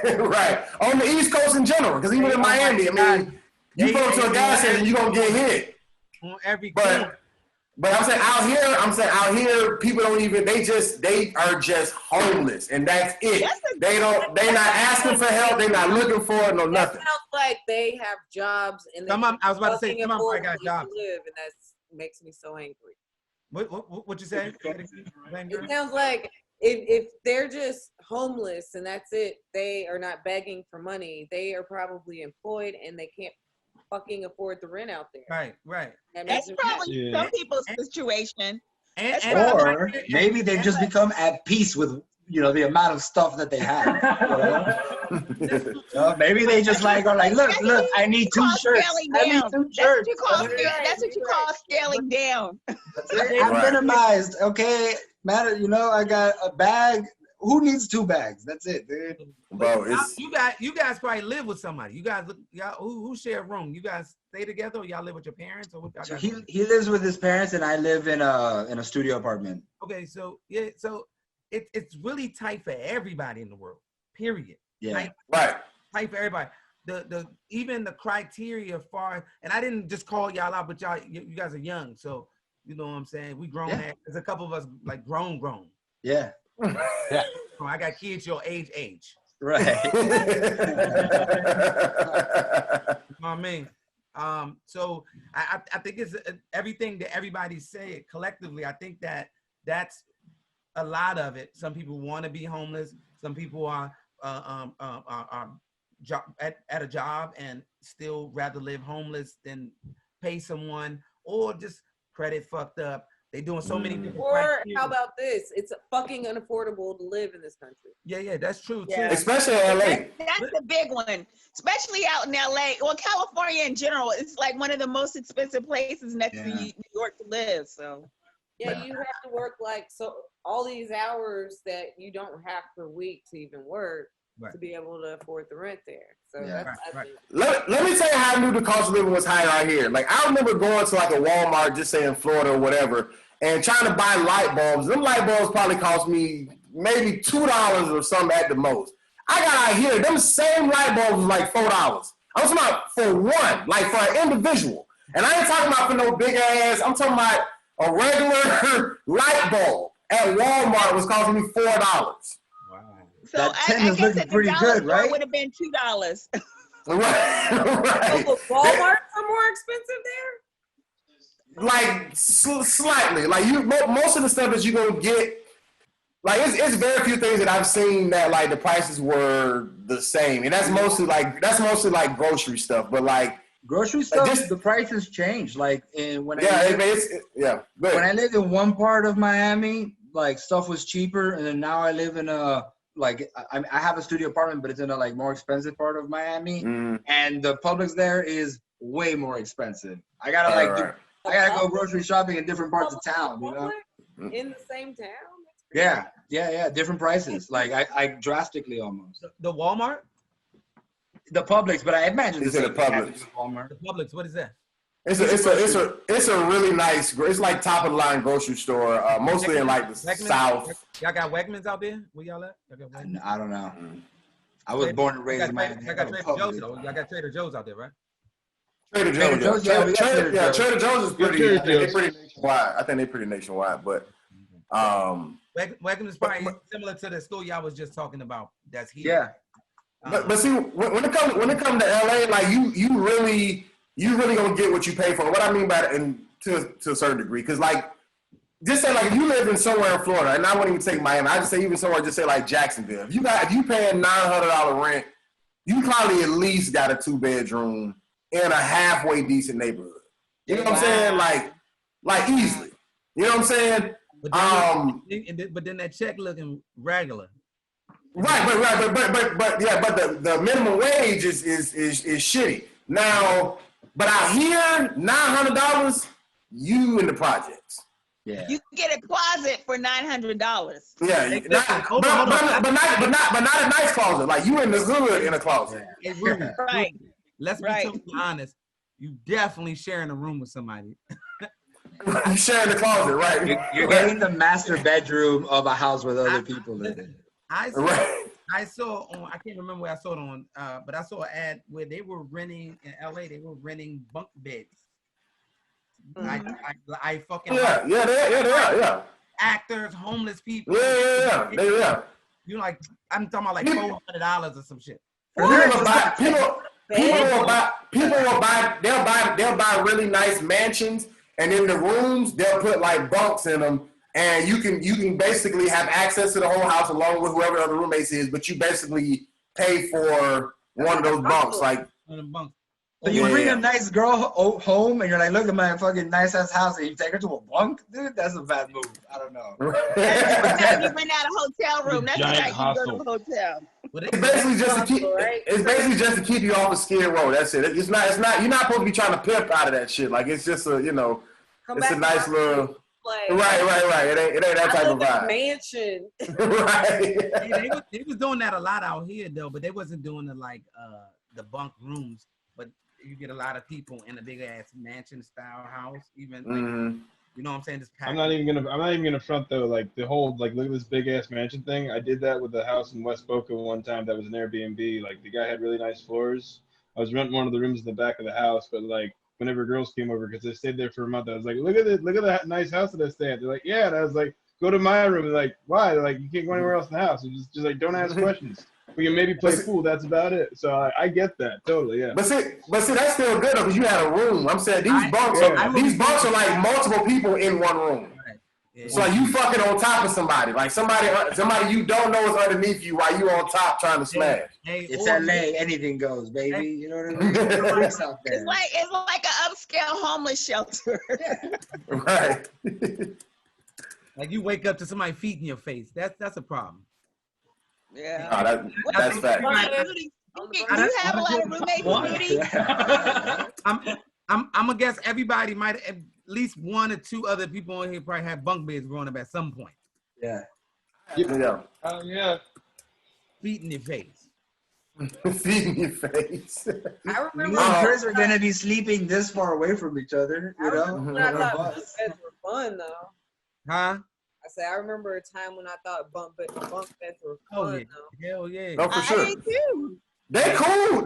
Right. On the East Coast in general, because even in Miami, I mean, you go to a gas station, you're gonna get hit. On every but I'm saying out here, people don't even. They are just homeless, and that's it. They're not asking for help. They're not looking for it. No nothing. It sounds like they have jobs and I was about to say some of them got jobs. Live, and that makes me so angry. What you say? It sounds like if they're just homeless and that's it, they are not begging for money. They are probably employed and they can't fucking afford the rent out there. Right. That's probably some people's situation. Or maybe they've just become at peace with the amount of stuff that they have. Maybe they just are like, look, I need 2 shirts. I need 2 shirts. That's what you call scaling down. I'm minimized. Okay, matter. I got a bag. Who needs 2 bags? That's it, dude. Bro, you guys probably live with somebody. You guys who share a room? You guys stay together, or y'all live with your parents, or what? So he lives with his parents, and I live in a studio apartment. Okay, so it's really tight for everybody in the world. Period. Yeah. Right. Tight for everybody. The even the criteria far, and I didn't just call y'all out, but you guys are young, so you know what I'm saying. We grown. Yeah. There's a couple of us grown. Yeah. Yeah. I got kids your age. Right. You know what I mean? So I think it's everything that everybody said collectively. I think that's a lot of it. Some people want to be homeless. Some people are at a job and still rather live homeless than pay someone, or just credit fucked up. They doing so many different Or how about this? It's fucking unaffordable to live in this country. Yeah, that's true too. Yeah. Especially in LA. That's the big one, especially out in LA. Well, California in general, it's like one of the most expensive places next to New York to live. So yeah, you have to work all these hours that you don't have per week to even work to be able to afford the rent there. So that's Let me tell you how I knew the cost of living was higher out here. I remember going to a Walmart, just say in Florida or whatever, and trying to buy light bulbs. Them light bulbs probably cost me maybe $2 or something at the most. I got out here, them same light bulbs was like $4. I'm talking about for one, for an individual. And I ain't talking about for no big ass. I'm talking about a regular light bulb at Walmart was costing me $4. Wow. So that 10 I is guess looking pretty good, right? Would have been $2. Right. So Walmarts are more expensive there? Slightly. Most of the stuff that you're gonna get, it's very few things that I've seen that the prices were the same, and that's mostly grocery stuff. But grocery stuff, the prices change. When I lived in one part of Miami, stuff was cheaper, and then now I live in I have a studio apartment, but it's in a more expensive part of Miami, and the Publix there is way more expensive. I gotta I gotta go grocery shopping in different parts of town, you know? In the same town? Yeah, different prices. Like I drastically almost. The Walmart? The Publix, but I imagine He the said same the thing Publix. happens with Walmart. The Publix, what is that? It's a really nice. It's like top of the line grocery store, mostly in like the South. Y'all got Wegmans out there? Where y'all at? Y'all got Wegmans? I don't know. I was born and raised in Miami. I got Trader Joe's though. Y'all got Trader Joe's out there, right? Trader Joe's, yeah, Trader Joe's is pretty. They're pretty nationwide. I think they're pretty nationwide, but Wegmans is probably similar to the store y'all was just talking about. That's here. Yeah. But see, when it comes to LA, like you really gonna get what you pay for. What I mean by that, and to a certain degree, because like, just say like if you live in somewhere in Florida, and I won't even take Miami, I just say even somewhere, just say like Jacksonville. If you paying $900 rent, you probably at least got a 2-bedroom in a halfway decent neighborhood. You know what I'm saying? Like easily. You know what I'm saying? But then that check looking regular. Right, but the minimum wage is shitty. Now, but out here, $900, you in the projects. Yeah. You can get a closet for $900. Yeah, but not a nice closet. Like you in the hood in a closet. Right. Let's be totally honest. You definitely sharing a room with somebody. You sharing the closet, right? You're getting the master bedroom of a house with other people in it. I saw on, I can't remember where I saw it on, but I saw an ad where they were renting in LA. They were renting bunk beds. I fucking they are. Actors, homeless people. Yeah. You like, I'm talking about like $400 or some shit. People will buy. They'll buy really nice mansions, and in the rooms they'll put like bunks in them, and you can basically have access to the whole house along with whoever the other roommates is, but you basically pay for one of those bunks, like. So you bring a nice girl home, and you're like, look at my fucking nice ass house, and you take her to a bunk, dude. That's a bad move. I don't know. You rent out a hotel room. That's like you go to a hotel. It's basically just to keep you off a skid row. That's it. It's not. You're not supposed to be trying to pimp out of that shit. Like it's just a, it's a nice little. Right. It ain't that type of vibe. Mansion. Right. They was doing that a lot out here though, but they wasn't doing the bunk rooms. But you get a lot of people in a big ass mansion style house, even like, you know what I'm saying? I'm not even gonna front though. Like the whole look at this big ass mansion thing. I did that with the house in West Boca one time. That was an Airbnb. Like the guy had really nice floors. I was renting one of the rooms in the back of the house, but like whenever girls came over, because they stayed there for a month, I was like, look at that nice house that I stay at. They're like, yeah, and I was like, go to my room. They're like, why? They're like, you can't go anywhere else in the house. It's just like, don't ask questions. We can maybe play pool. That's about it. So I get that totally. Yeah. But see, that's still good because you had a room. I'm saying these bunks are like multiple people in one room. Right. Yeah. So like you fucking on top of somebody, like somebody you don't know is underneath you while you on top trying to smash. It's LA. Anything goes, baby. You know what I mean? It's like an upscale homeless shelter. Right. Like you wake up to somebody feet in your face. That's a problem. Yeah. Oh, that's fact. Do you have a lot of roommates, Rudy? I'm gonna guess everybody might at least one or two other people on here probably have bunk beds growing up at some point. Yeah. Yeah. Feet in your face. Feet in your face. I remember you and Chris are gonna be sleeping this far away from each other. You know. I thought bunk beds were fun though. Huh? I remember a time when I thought bunk beds were fun. Hell yeah. Oh, for sure. I too. They cool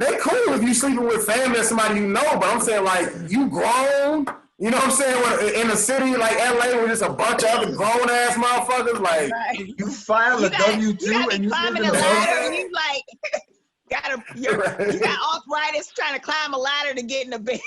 if you sleeping with family or somebody you know, but I'm saying like you grown, you know what I'm saying? In a city like LA with just a bunch of other grown ass motherfuckers, like you file a W-2 and you climbing a ladder and you like you got arthritis trying to climb a ladder to get in the bed.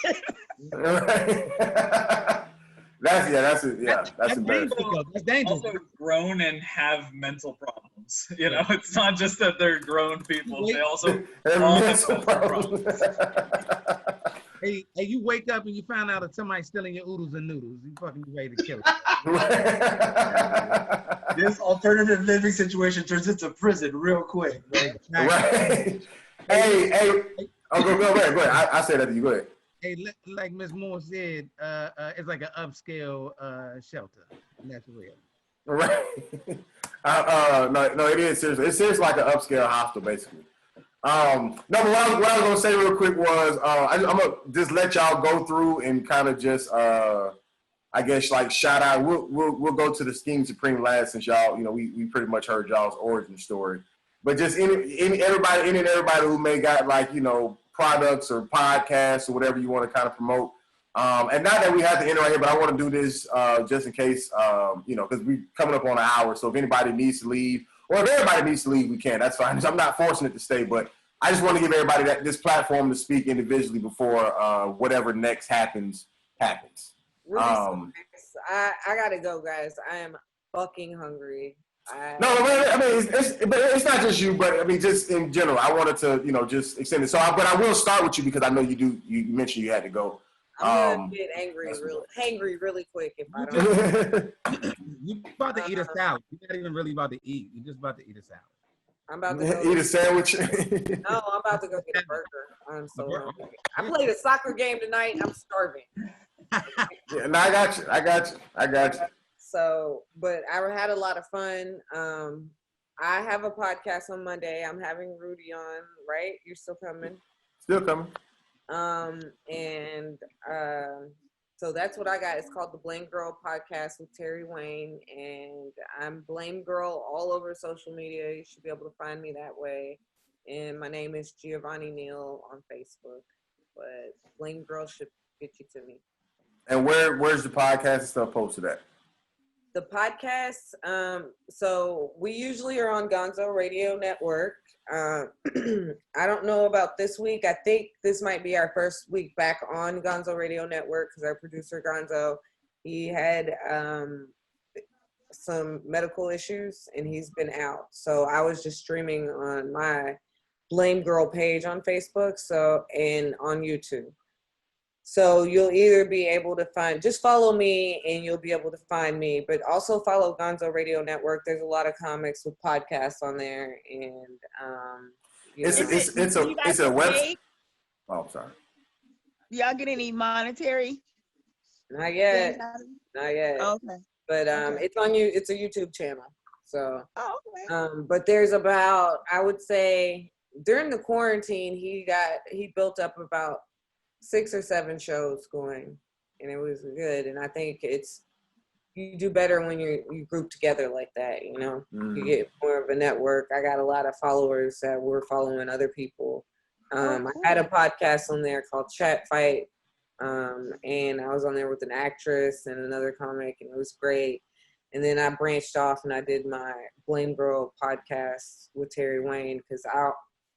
That's dangerous. That's dangerous. Also grown and have mental problems. You know, it's not just that they're grown people; they also have mental problems. Hey, you wake up and you find out that somebody's stealing your oodles and noodles. You fucking ready to kill it. This alternative living situation turns into prison real quick. Right. Hey. Oh, go ahead. I said that to you. Go ahead. Hey, like Miss Moore said, it's like an upscale shelter, and that's real. Right. No, it is seriously. It's seriously like an upscale hostel, basically. No, but what I was gonna say real quick was, I'm gonna just let y'all go through and kind of just, I guess, like shout out. We'll go to the Scheme Supreme last, since y'all, we pretty much heard y'all's origin story. But just everybody who may got like products or podcasts or whatever you want to kind of promote. And not that we have to end right here, but I want to do this just in case, because we're coming up on an hour. So if anybody needs to leave, or if everybody needs to leave, we can. That's fine. I'm not forcing it to stay, but I just want to give everybody this platform to speak individually before whatever next happens. Really I gotta go, guys. I am fucking hungry. No, I mean, it's not just you, but I mean, just in general. I wanted to, just extend it. So, but I will start with you because I know you mentioned you had to go. I'm gonna get hangry really quick if I don't. You about to eat a salad. You're not even really about to eat. You're just about to eat a salad. I'm about to go eat a sandwich. No, I'm about to go get a burger. I'm so hungry. I played a soccer game tonight. I'm starving. Yeah, no, I got you. So, but I had a lot of fun. I have a podcast on Monday. I'm having Rudy on, right? You're still coming? Still coming. So that's what I got. It's called the Blame Girl Podcast with Terry Wayne, and I'm Blame Girl all over social media. You should be able to find me that way. And my name is Giovanni Neal on Facebook, but Blame Girl should get you to me. And where's the podcast and stuff posted at? The podcast, so we usually are on Gonzo Radio Network. I don't know about this week. I think this might be our first week back on Gonzo Radio Network because our producer Gonzo, he had some medical issues and he's been out. So I was just streaming on my Blame Girl page on Facebook, and on YouTube. So you'll either be able to just follow me and you'll be able to find me, but also follow Gonzo Radio Network. There's a lot of comics with podcasts on there, and it's a website. Oh, I'm sorry. Do y'all get any monetary? Not yet. Oh, okay. But it's on you. It's a YouTube channel. So. Oh, okay. But there's about, I would say, during the quarantine, he built up about 6 or 7 shows going, and it was good. And I think you do better when you group together like that, You get more of a network. I got a lot of followers that were following other people. I had a podcast on there called Chat Fight, and I was on there with an actress and another comic, and it was great. And then I branched off and I did my Blame Girl podcast with Terry Wayne because I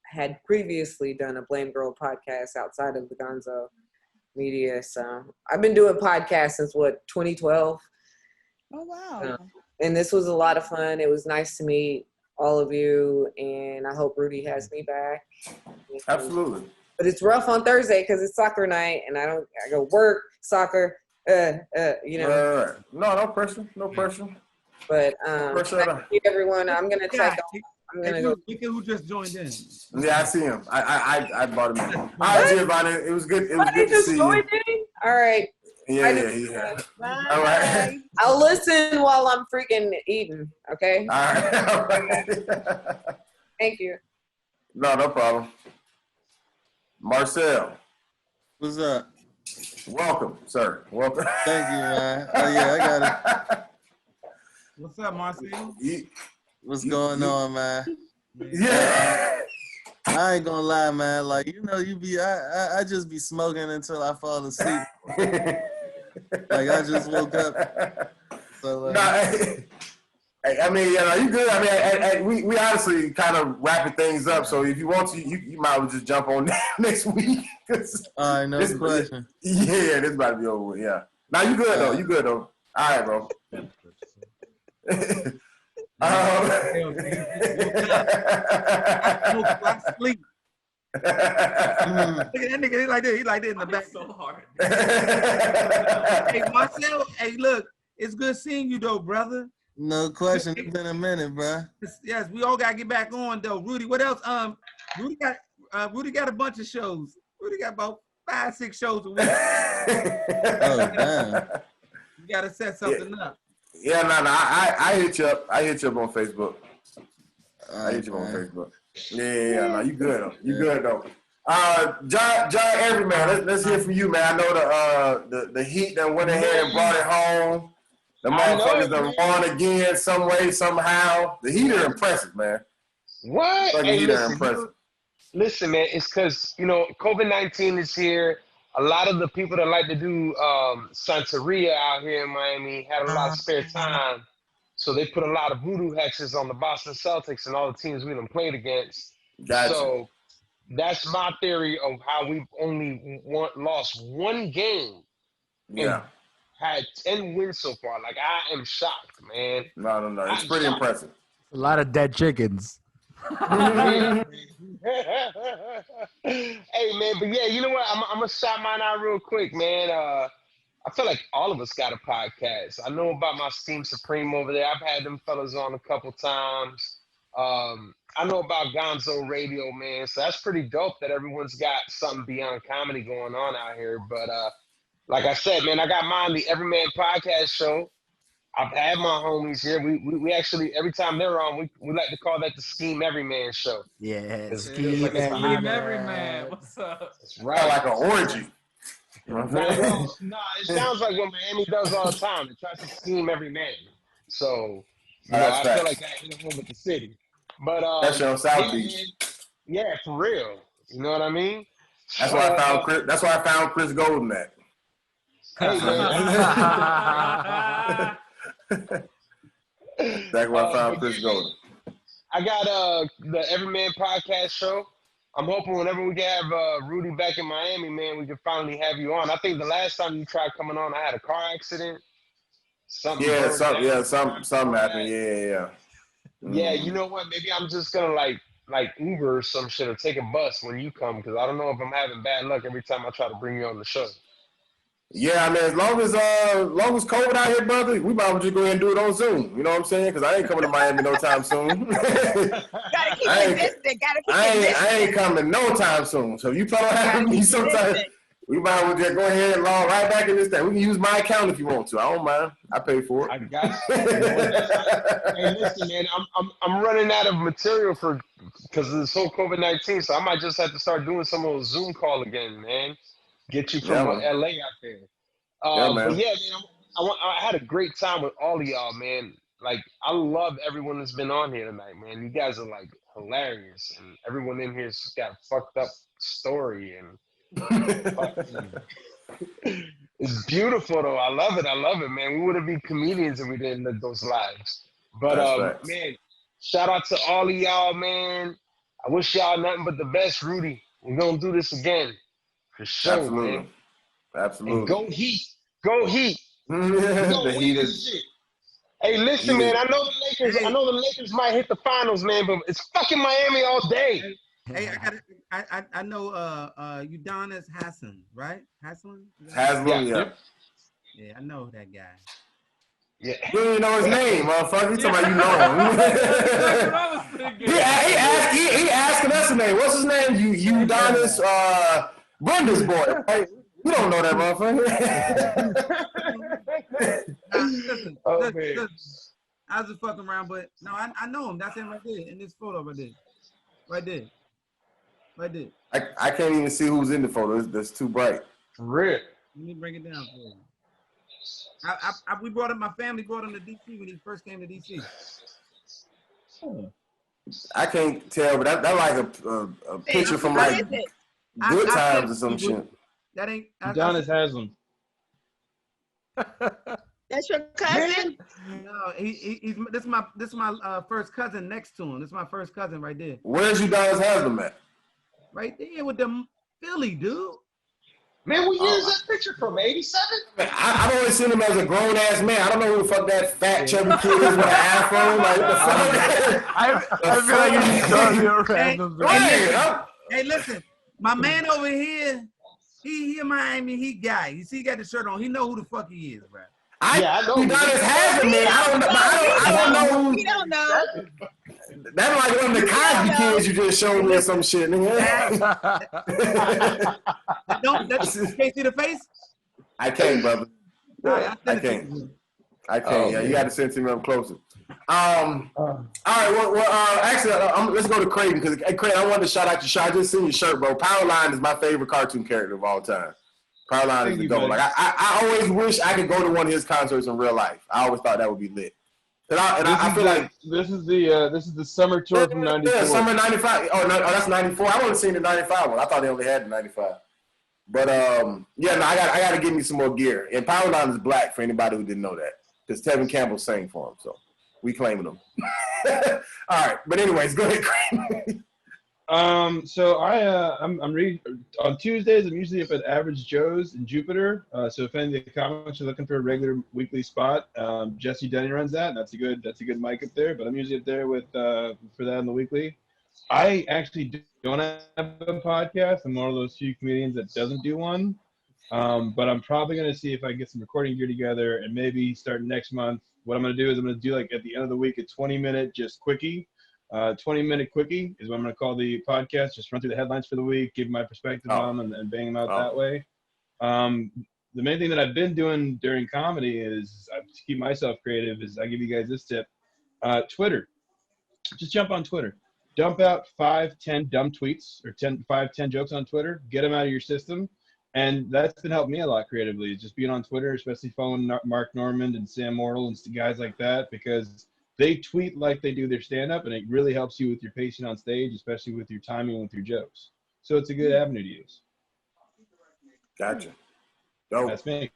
had previously done a Blame Girl podcast outside of the Gonzo media. So I've been doing podcasts since 2012. Oh, wow. And this was a lot of fun. It was nice to meet all of you, and I hope Rudy has me back. Absolutely. But it's rough on Thursday because it's soccer night, and I go work, soccer, No pressure. But everyone, I'm gonna check. I'm gonna go. Look at who just joined in. Yeah, I see him. I brought him in. All right, Giovanni. It was good. It was good to see you. All right. Yeah. Bye. All right. I'll listen while I'm freaking eating. Okay. All right. Thank you. No problem. Marcel. What's up? Welcome, sir. Welcome. Thank you, man. Oh yeah, I got it. What's up, Marcel? What's going on, man? Yeah. I ain't gonna lie, man. Like, I just be smoking until I fall asleep. Like, I just woke up. So, I mean, you good. I mean, we honestly kind of wrapping things up. So if you want to, you might as well just jump on next week. All right, no question. Yeah, this about to be over with. Yeah. Now you good though. You good though. All right, bro. I sleep. Look at that nigga. He like this. He like this in the back. So hard. Hey, Marcel. Hey, look. It's good seeing you, though, brother. No question. It's been a minute, bro. Yes, we all gotta get back on, though. Rudy, what else? Rudy got a bunch of shows. Rudy got about 5-6 shows a week. Oh damn. You gotta set something up. Yeah, no. I hit you up. I hit you up on Facebook. I hit you up on man. Facebook. Yeah. No, you good though. You good though. John Everyman, let's hear from you, man. I know the Heat that went ahead and brought it home. The motherfuckers done won again some way, somehow. The Heat are impressive, man. What? Like Hey, Heat are impressive. listen, man. It's because COVID-19 is here. A lot of the people that like to do Santeria out here in Miami had a lot of spare time, so they put a lot of voodoo hexes on the Boston Celtics and all the teams we done played against. Gotcha. So that's my theory of how we've only lost one game. Yeah. Had 10 wins so far. Like, I am shocked, man. No. It's pretty impressive. A lot of dead chickens. Hey, man, but yeah, you know what? I'm going to shout mine out real quick, man. I feel like all of us got a podcast. I know about my Steam Supreme over there. I've had them fellas on a couple times. I know about Gonzo Radio, man. So that's pretty dope that everyone's got something beyond comedy going on out here. But like I said, man, I got mine, the Everyman Podcast Show. I've had my homies here. We actually, every time they're on, we like to call that the Scheme Everyman Show. Yeah, Scheme Everyman. What's up? That's right. Like an orgy. No, it sounds like what Miami does all the time. It tries to scheme every man. So, I feel like that hit home with the city. But that's your South Beach. Yeah, for real. You know what I mean? That's why I found Chris. That's why I found Chris Golden at. Hey, man. That's why I found Chris Golden. I got the Everyman Podcast Show. I'm hoping whenever we can have Rudy back in Miami, man, we can finally have you on. I think the last time you tried coming on, I had a car accident. Something happened. Yeah. Yeah, you know what? Maybe I'm just gonna like Uber or some shit or take a bus when you come, because I don't know if I'm having bad luck every time I try to bring you on the show. Yeah, I mean, as long as COVID out here, brother, we might as well just go ahead and do it on Zoom. You know what I'm saying? Because I ain't coming to Miami no time soon. I ain't coming no time soon. So if you plan on having me sometime, we might as well just go ahead and log right back in this thing. We can use my account if you want to. I don't mind. I pay for it. I got you. Hey, listen, man, I'm running out of material because of this whole COVID-19, so I might just have to start doing some of those Zoom call again, man. Get you from LA out there. Man. But yeah, man, I had a great time with all of y'all, man. Like, I love everyone that's been on here tonight, man. You guys are like hilarious, and everyone in here's got a fucked up story, and it's beautiful though. I love it, man. We wouldn't be comedians if we didn't live those lives. But man, shout out to all of y'all, man. I wish y'all nothing but the best, Rudy. We're gonna do this again. For sure, Absolutely. man. Absolutely. And go Heat. Go Heat. The Heat is. Hey, listen, man. I know the Lakers might hit the finals, man, but it's fucking Miami all day. Hey, I know Udonis Hassan, right? Haslam, yeah. Yeah, I know that guy. Yeah. You don't even know his name, motherfucker. You talking about you know him. he asking us a name. What's his name? Udonis Brenda's boy, right? You don't know that motherfucker. Listen, I was just fucking around, but no, I know him. That's him right there in this photo right there. I can't even see who's in the photo. That's too bright. Rip. Let me bring it down for you. My family brought him to DC when he first came to DC. I can't tell, but that like a picture from like Good Times or some shit. That ain't Udonis Haslam. That's your cousin? No, he's this is my first cousin next to him. This is my first cousin right there. Where's Udonis Haslam at? Right there with the Philly, dude. Man, what year is that picture from? 87? I've always seen him as a grown ass man. I don't know who the fuck that fat chubby kid is with an afro. Like what the fuck? I feel like you just told me a random. Hey, listen, my man over here, he in Miami, he guy. You see, he got the shirt on. He know who the fuck he is, bro. I know Udonis Haslam, man. I don't know. We don't know. That's like one of the Cosby kids you just showed me or some shit, nigga. Can't see the face? I can't, brother. I can't. I can't. Yeah, you got to send it to me up closer. All right. Well, actually, let's go to Creighton because Creighton, I wanted to shout out your shirt. I just seen your shirt, bro. Powerline is my favorite cartoon character of all time. Powerline is the goal. Like I always wish I could go to one of his concerts in real life. I always thought that would be lit. I feel like this is the summer tour from '94. Yeah, summer '95. Oh no, that's '94. I only seen the '95 one. I thought they only had the '95. But yeah, no, I got to give me some more gear. And Powerline is black for anybody who didn't know that, because Tevin Campbell sang for him, so we claiming him. All right, but anyways, go ahead. So I'm on Tuesdays. I'm usually up at Average Joe's in Jupiter. So if any of the comics are looking for a regular weekly spot, Jesse Denny runs that. And that's a good mic up there. But I'm usually up there with for that on the weekly. I actually don't have a podcast. I'm one of those few comedians that doesn't do one. But I'm probably gonna see if I can get some recording gear together and maybe start next month. What I'm gonna do is I'm gonna do like at the end of the week a 20-minute just quickie. 20-minute quickie is what I'm going to call the podcast. Just run through the headlines for the week, give my perspective on them, and bang them out that way. The main thing that I've been doing during comedy is to keep myself creative is I give you guys this tip. Twitter. Just jump on Twitter. Dump out 5-10 dumb tweets or 5-10 jokes on Twitter. Get them out of your system. And that's been helping me a lot creatively. Just being on Twitter, especially following Mark Normand and Sam Morrill and guys like that, because they tweet like they do their stand-up, and it really helps you with your pacing on stage, especially with your timing with your jokes. So it's a good avenue to use. Gotcha. Dope. That's me.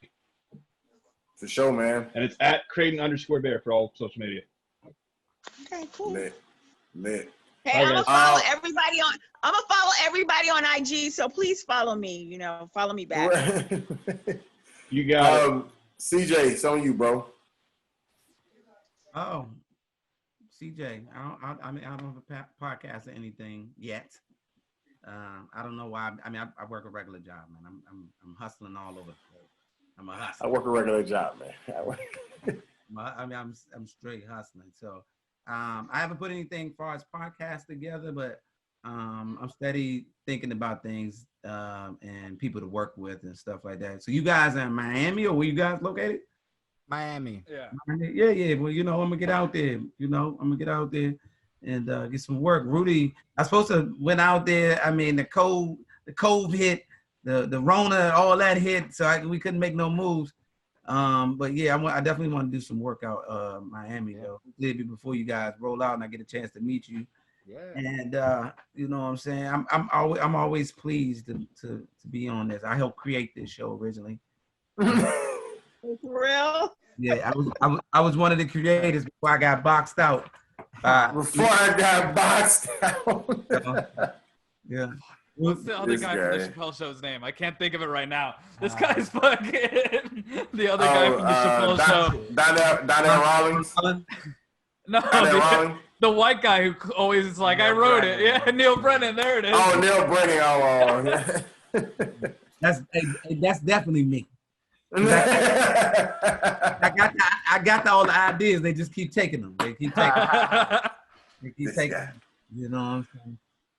For sure, man. And it's at Creighton_Bear for all social media. Okay, cool. Lit. Hey, I'm gonna follow everybody on. I'm gonna follow everybody on IG. So please follow me. Follow me back. You got it. CJ, it's on you, bro. Oh, CJ, I don't have a podcast or anything yet. I don't know why. I mean, I work a regular job, man. I'm hustling all over. I'm a hustler. I work a regular job, man. I'm straight hustling. So I haven't put anything as far as podcast together, but I'm steady thinking about things and people to work with and stuff like that. So you guys are in Miami, or where you guys located? Miami. Yeah. Well, I'm gonna get out there. I'm gonna get out there and get some work. Rudy, I supposed to went out there. I mean, the COVID hit, the Rona, all that hit, so we couldn't make no moves. But yeah, I definitely want to do some work out Miami though. Maybe before you guys roll out and I get a chance to meet you. Yeah. And you know what I'm saying? I'm always pleased to be on this. I helped create this show originally. For real? Yeah, I was one of the creators before I got boxed out. Before I got boxed out. Yeah. What's the other guy from the Chappelle Show's name? I can't think of it right now. This guy's fucking the other guy from the Chappelle Show. Donnell Rawlings. No, the white guy who always is like, I wrote it. Yeah, Neil Brennan. There it is. Oh, Neil Brennan. That's definitely me. I got all the ideas. They just keep taking them. They keep taking them. Them. You know what I'm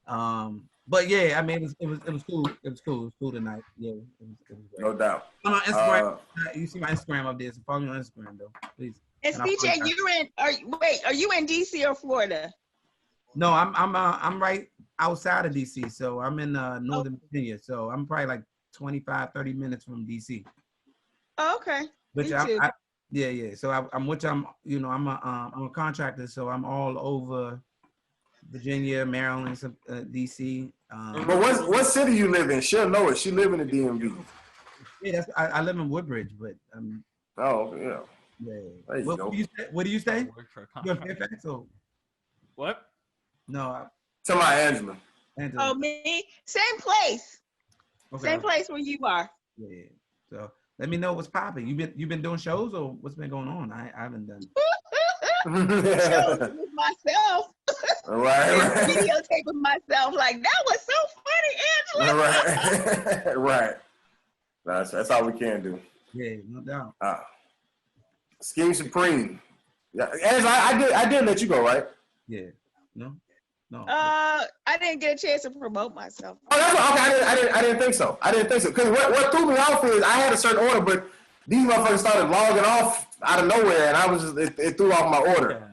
saying? But yeah, I mean, it was cool. It was cool tonight. Yeah, it was great. No doubt. I'm on Instagram. You see my Instagram up there, so follow me on Instagram though, please. And CJ, are you in DC or Florida? No, I'm right outside of DC. So I'm in Northern Virginia. So I'm probably like 25, 30 minutes from DC. Oh, okay. Which yeah. So I'm a contractor, so I'm all over Virginia, Maryland, DC. But what city you live in? She'll know it. She live in the DMV. Yeah, I live in Woodbridge, but oh yeah. Yeah. What do you say? You're in Fairfax or? What? No. Tell my Angela. Oh, me? Same place. Okay. Same place where you are. Yeah. So let me know what's popping. You been doing shows or what's been going on? I haven't done shows with myself. Right. Videotaping myself like that was so funny, Angela. Right. That's all we can do. Yeah, no doubt. Scheme Supreme. Yeah, Angela, I did let you go, right? Yeah. No. I didn't get a chance to promote myself. Oh, that's okay. I didn't think so. I didn't think so. Because what threw me off is I had a certain order, but these motherfuckers started logging off out of nowhere, and I was just, it threw off my order.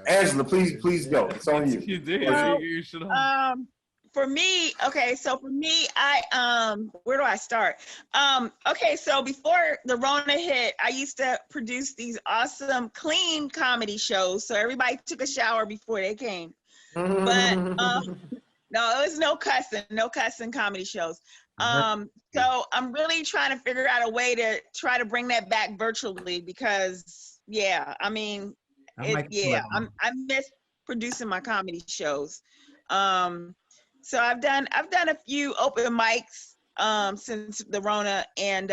Angela, please go. It's on you. You do. You should. For me, okay, so for me, where do I start? Okay, so before the Rona hit, I used to produce these awesome clean comedy shows. So everybody took a shower before they came. But no, it was no cussing comedy shows. So I'm really trying to figure out a way to try to bring that back virtually because I mean, I miss producing my comedy shows. So I've done a few open mics since the Rona, and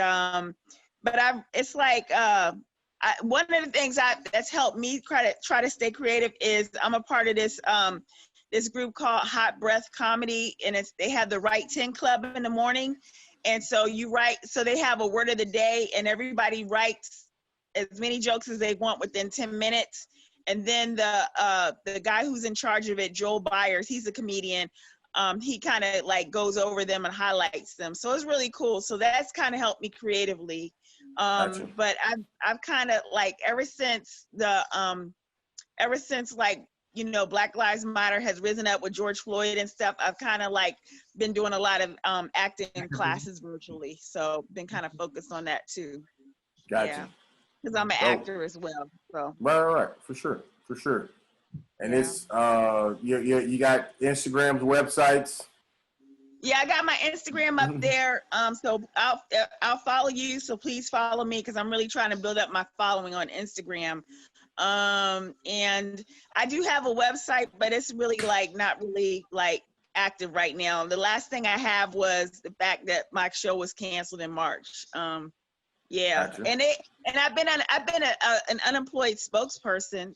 but it's like one of the things that's helped me try to stay creative is I'm a part of this this group called Hot Breath Comedy, and they have the Write 10 Club in the morning, and so so they have a word of the day, and everybody writes as many jokes as they want within 10 minutes, and then the guy who's in charge of it, Joel Byers, he's a comedian. He kind of like goes over them and highlights them. So it's really cool. So that's kind of helped me creatively. Gotcha. But I've kind of like, ever since like, you know, Black Lives Matter has risen up with George Floyd and stuff, I've kind of like been doing a lot of acting classes virtually. So been kind of focused on that too. Gotcha. Yeah. Because I'm an actor as well. So Right. For sure. And it's you got Instagrams, websites. Yeah, I got my Instagram up there. So I'll follow you. So please follow me because I'm really trying to build up my following on Instagram. And I do have a website, but it's really like not really like active right now. The last thing I have was the fact that my show was canceled in March. Gotcha. And I've been an unemployed spokesperson.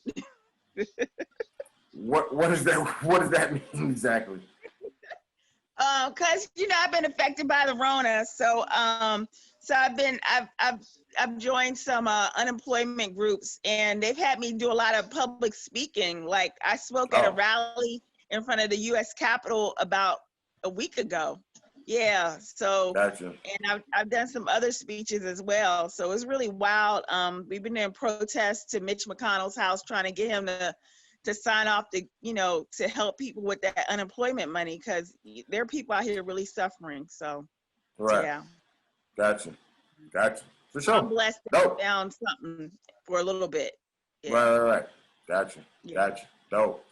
What does that mean exactly? Cause you know I've been affected by the Rona, so I've joined some unemployment groups, and they've had me do a lot of public speaking. Like I spoke at a rally in front of the U.S. Capitol about a week ago. Yeah, so gotcha. And I've done some other speeches as well. So it's really wild. We've been in protest to Mitch McConnell's house trying to get him to sign off to help people with that unemployment money, because there are people out here really suffering. So yeah. Gotcha. For sure. I'm blessed that I found something for a little bit. Yeah. Right. Gotcha. Dope.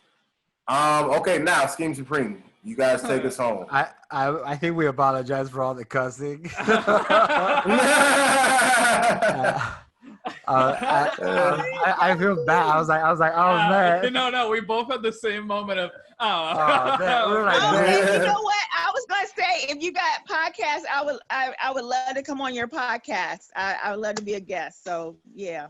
Okay, now Scheme Supreme. You guys take us home. I think we apologize for all the cussing. I feel bad. I was like, oh man. No, we both had the same moment of we're like, you know what? I was gonna say, if you got podcasts, I would love to come on your podcast. I would love to be a guest. So yeah.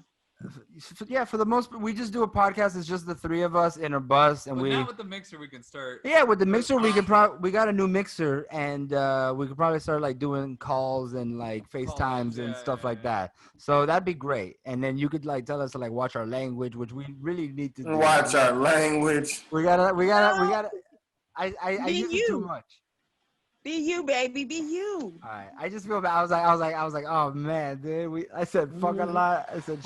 Yeah, for the most part, we just do a podcast. It's just the three of us in a bus, and now with the mixer we can start. Yeah, with the mixer we got a new mixer, and we could probably start like doing calls and like FaceTimes and stuff like that. So that'd be great. And then you could like tell us to like watch our language, which we really need to do. Watch our language. We gotta. I use it too much. Be you, baby. Be you. All right. I just feel bad. I was like, oh man, dude. I said fuck a lot. I said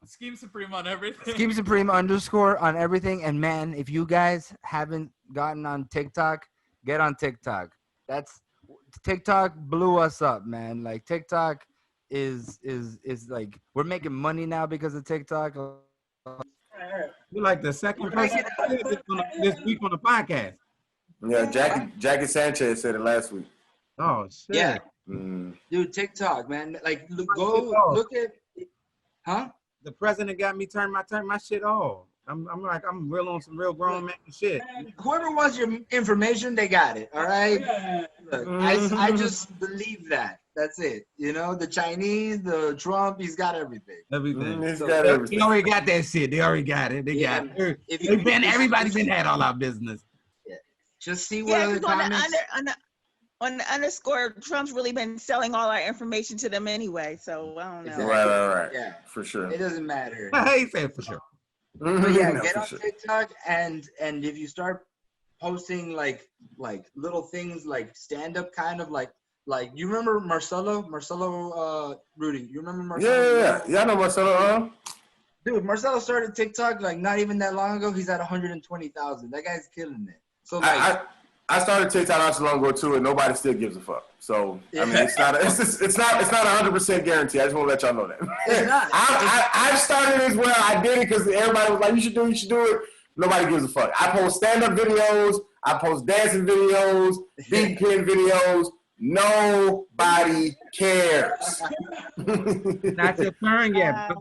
Scheme Supreme on everything. Scheme Supreme _ on everything. And man, if you guys haven't gotten on TikTok, get on TikTok. TikTok blew us up, man. Like TikTok is like, we're making money now because of TikTok. You're like the second person this week on the podcast. Yeah, Jackie Sanchez said it last week. Oh shit. Yeah. Dude, TikTok, man. Like look at The president got me turn my shit off. I'm real on some real grown man shit. Whoever wants your information, they got it. All right. Look, I just believe that. That's it. You know, the Chinese, the Trump, he's got everything. Everything. Got everything. They already got that shit. They already got it. They got it. Everybody's been had all our business. Just see what other comments. On the underscore, Trump's really been selling all our information to them anyway. So I don't know. Right. Yeah, for sure. It doesn't matter. Hey, say for sure. But yeah, No, get for on sure. TikTok and if you start posting like little things like stand up kind of like you remember Marcelo Rudy, you remember Marcelo? Yeah, I know Marcelo. Dude, Marcelo started TikTok like not even that long ago. He's at 120,000. That guy's killing it. So like I started TikTok not too long ago too, and nobody still gives a fuck. So I mean, it's not 100% guarantee. I just want to let y'all know that. It's not. I started as well. I did it because everybody was like, you should do it. Nobody gives a fuck. I post stand-up videos. I post dancing videos, big pin videos. Nobody cares. Not your turn yet.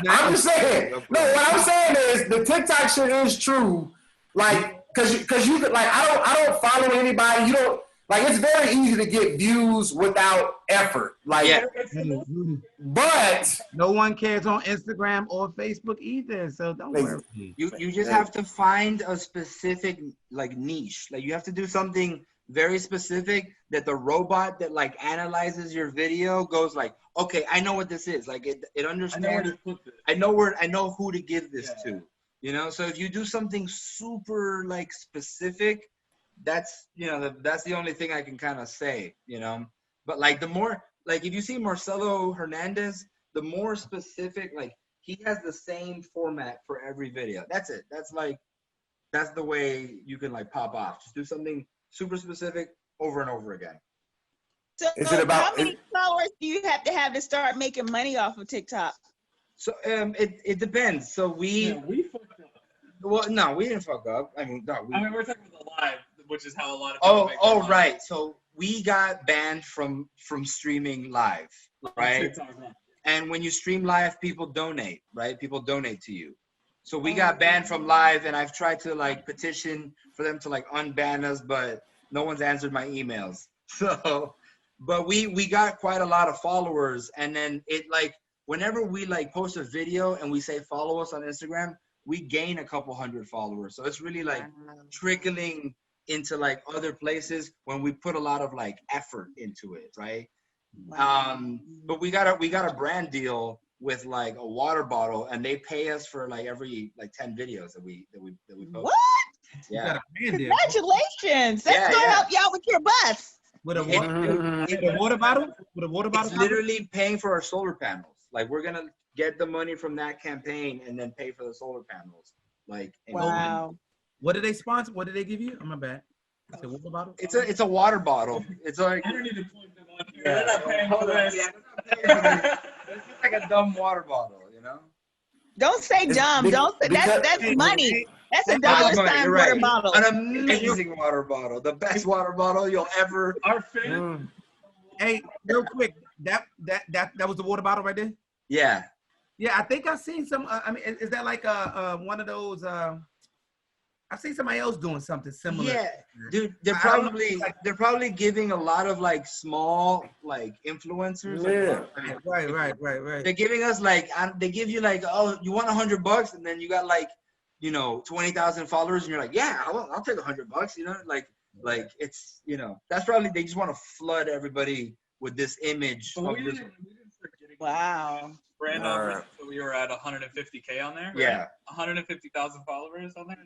I'm just saying. No, what I'm saying is the TikTok shit is true. Like, cause you could like I don't follow anybody. You don't like it's very easy to get views without effort. Like, yeah. But no one cares on Instagram or Facebook either. So don't worry. You just have to find a specific like niche. Like you have to do something very specific that the robot that like analyzes your video goes like, okay, I know what this is. Like it understands. I know who to give this to. You know, so if you do something super like specific, that's that's the only thing I can kind of say. You know, but like the more like if you see Marcelo Hernandez, the more specific like he has the same format for every video. That's it. That's the way you can like pop off. Just do something super specific over and over again. So how many followers do you have to start making money off of TikTok? So it depends. So we fucked up. Well, no, we didn't fuck up. I mean, no, we're talking about the live, which is how a lot of people make their money. Right. So we got banned from streaming live, right? And when you stream live, people donate, right? People donate to you. So we got banned from live, and I've tried to like petition for them to like unban us, but no one's answered my emails. So, but we got quite a lot of followers, and then it like whenever we like post a video and we say follow us on Instagram, we gain a couple hundred followers. So it's really like trickling into like other places when we put a lot of like effort into it, right? But we got a brand deal with like a water bottle, and they pay us for like every like 10 videos that we post. What? Yeah. Congratulations. That's gonna help y'all with your bus. With a water bottle? With a water bottle? It's literally paying for our solar panels. Like we're gonna get the money from that campaign and then pay for the solar panels. Like wow. What did they sponsor? What did they give you? Oh my bad. It's a water bottle. It's a water bottle. It's like I don't need to point them on here. They're not paying for this. It's just like a dumb water bottle, you know. Don't say dumb. Don't say that's money. That's a dollar sign water bottle. An amazing water bottle. The best water bottle you'll ever. Our fan. Hey, real quick, that was the water bottle right there. Yeah. Yeah, I think I've seen some. I mean, is that like one of those? I've seen somebody else doing something similar. Yeah, dude, they're probably giving a lot of like small like influencers. Yeah. Right. They're giving us like they give you like, oh, you want $100, and then you got like 20,000 followers, and you're like, yeah, I'll take $100. You know, like it's that's probably they just want to flood everybody with this image. Wow. Brand we were at 150K on there. Right? Yeah. 150,000 followers on there.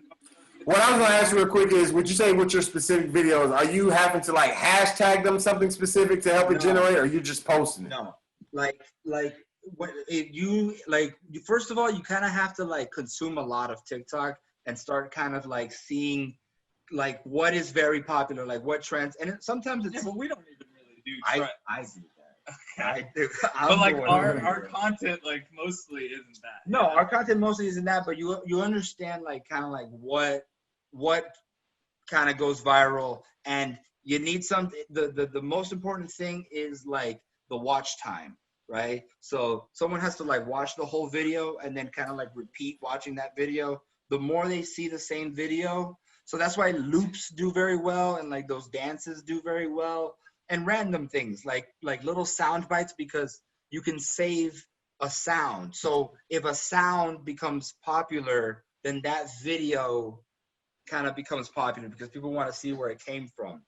What I was gonna ask you real quick is, would you say with your specific videos, are you having to like hashtag them something specific to help it generate, or are you just posting it? No, like what if you first of all, you kind of have to like consume a lot of TikTok and start kind of like seeing like what is very popular, like what trends, and sometimes it's. Yeah, but we don't even really do. I do that. I do. But like our content like mostly isn't that. No, our content mostly isn't that, but you understand like kind of like what kind of goes viral, and you need something. The most important thing is like the watch time, right? So someone has to like watch the whole video and then kind of like repeat watching that video. The more they see the same video, so that's why loops do very well, and like those dances do very well. And random things like little sound bites, because you can save a sound. So if a sound becomes popular, then that video kind of becomes popular because people want to see where it came from.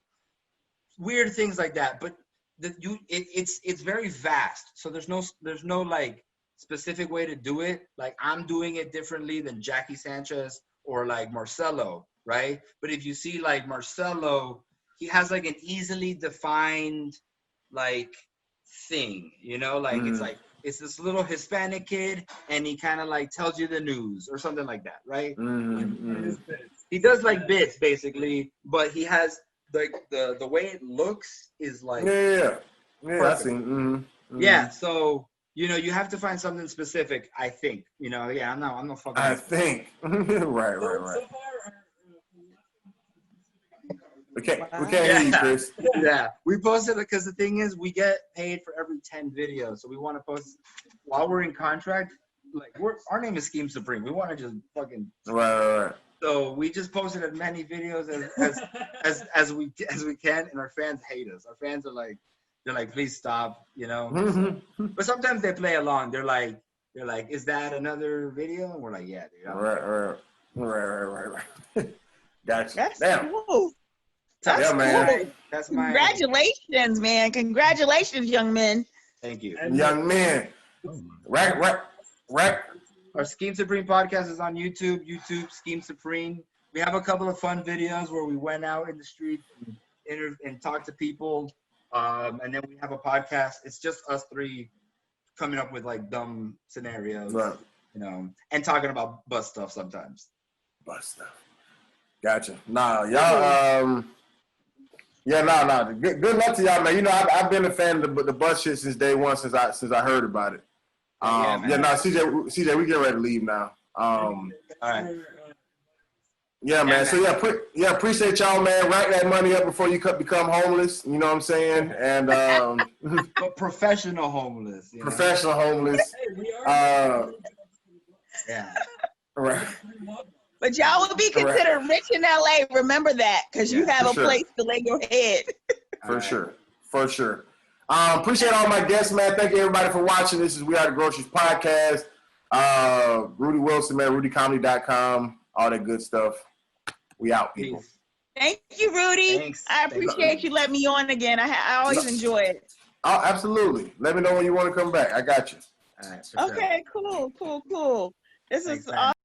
Weird things like that, but it's very vast. So there's no like specific way to do it. Like I'm doing it differently than Jackie Sanchez or like Marcelo, right? But if you see like Marcelo, he has like an easily defined like thing, you know, like it's like it's this little Hispanic kid and he kind of like tells you the news or something like that, right? He does like bits basically, but he has like the way it looks is like yeah, I perfect. see. Yeah, so you know you have to find something specific. I think you know. Yeah, I'm not fucking. I think right. We can't hear you, Chris. Yeah, we posted it because the thing is, we get paid for every 10 videos, so we want to post while we're in contract. Like our name is Scheme Supreme. We want to just fucking right. So we just posted as many videos as we can, and our fans hate us. Our fans are like, they're like, please stop, you know. So, but sometimes they play along. They're like, is that another video? And we're like, yeah, dude. Right. Gotcha. That's Damn. cool. That's yeah, man. cool. That's my Congratulations, man. Congratulations, young men. Thank you. Young man. Right. Our Scheme Supreme podcast is on YouTube, Scheme Supreme. We have a couple of fun videos where we went out in the street and talked to people. And then we have a podcast. It's just us three coming up with like dumb scenarios, right. You know, and talking about bus stuff sometimes. Bus stuff. Gotcha. Nah, y'all. Yeah, Good luck to y'all, man. You know, I've been a fan of the bus shit since day one, since I heard about it. CJ, we get ready to leave now. All right. Yeah, man. So appreciate y'all, man. Rack that money up before you become homeless. You know what I'm saying? And but professional homeless. You know? Professional homeless. Yeah. Right. But y'all will be considered rich in LA. Remember that, because you have a place to lay your head. For sure. Appreciate all my guests, man. Thank you everybody for watching. This is We Are the Groceries podcast. Rudy Wilson, man. RudyComedy.com. All that good stuff. We out, people. Thank you, Rudy. Thanks. I appreciate you letting me on again. I always enjoy it. Oh, absolutely. Let me know when you want to come back. I got you. All right, okay, cool. This is awesome.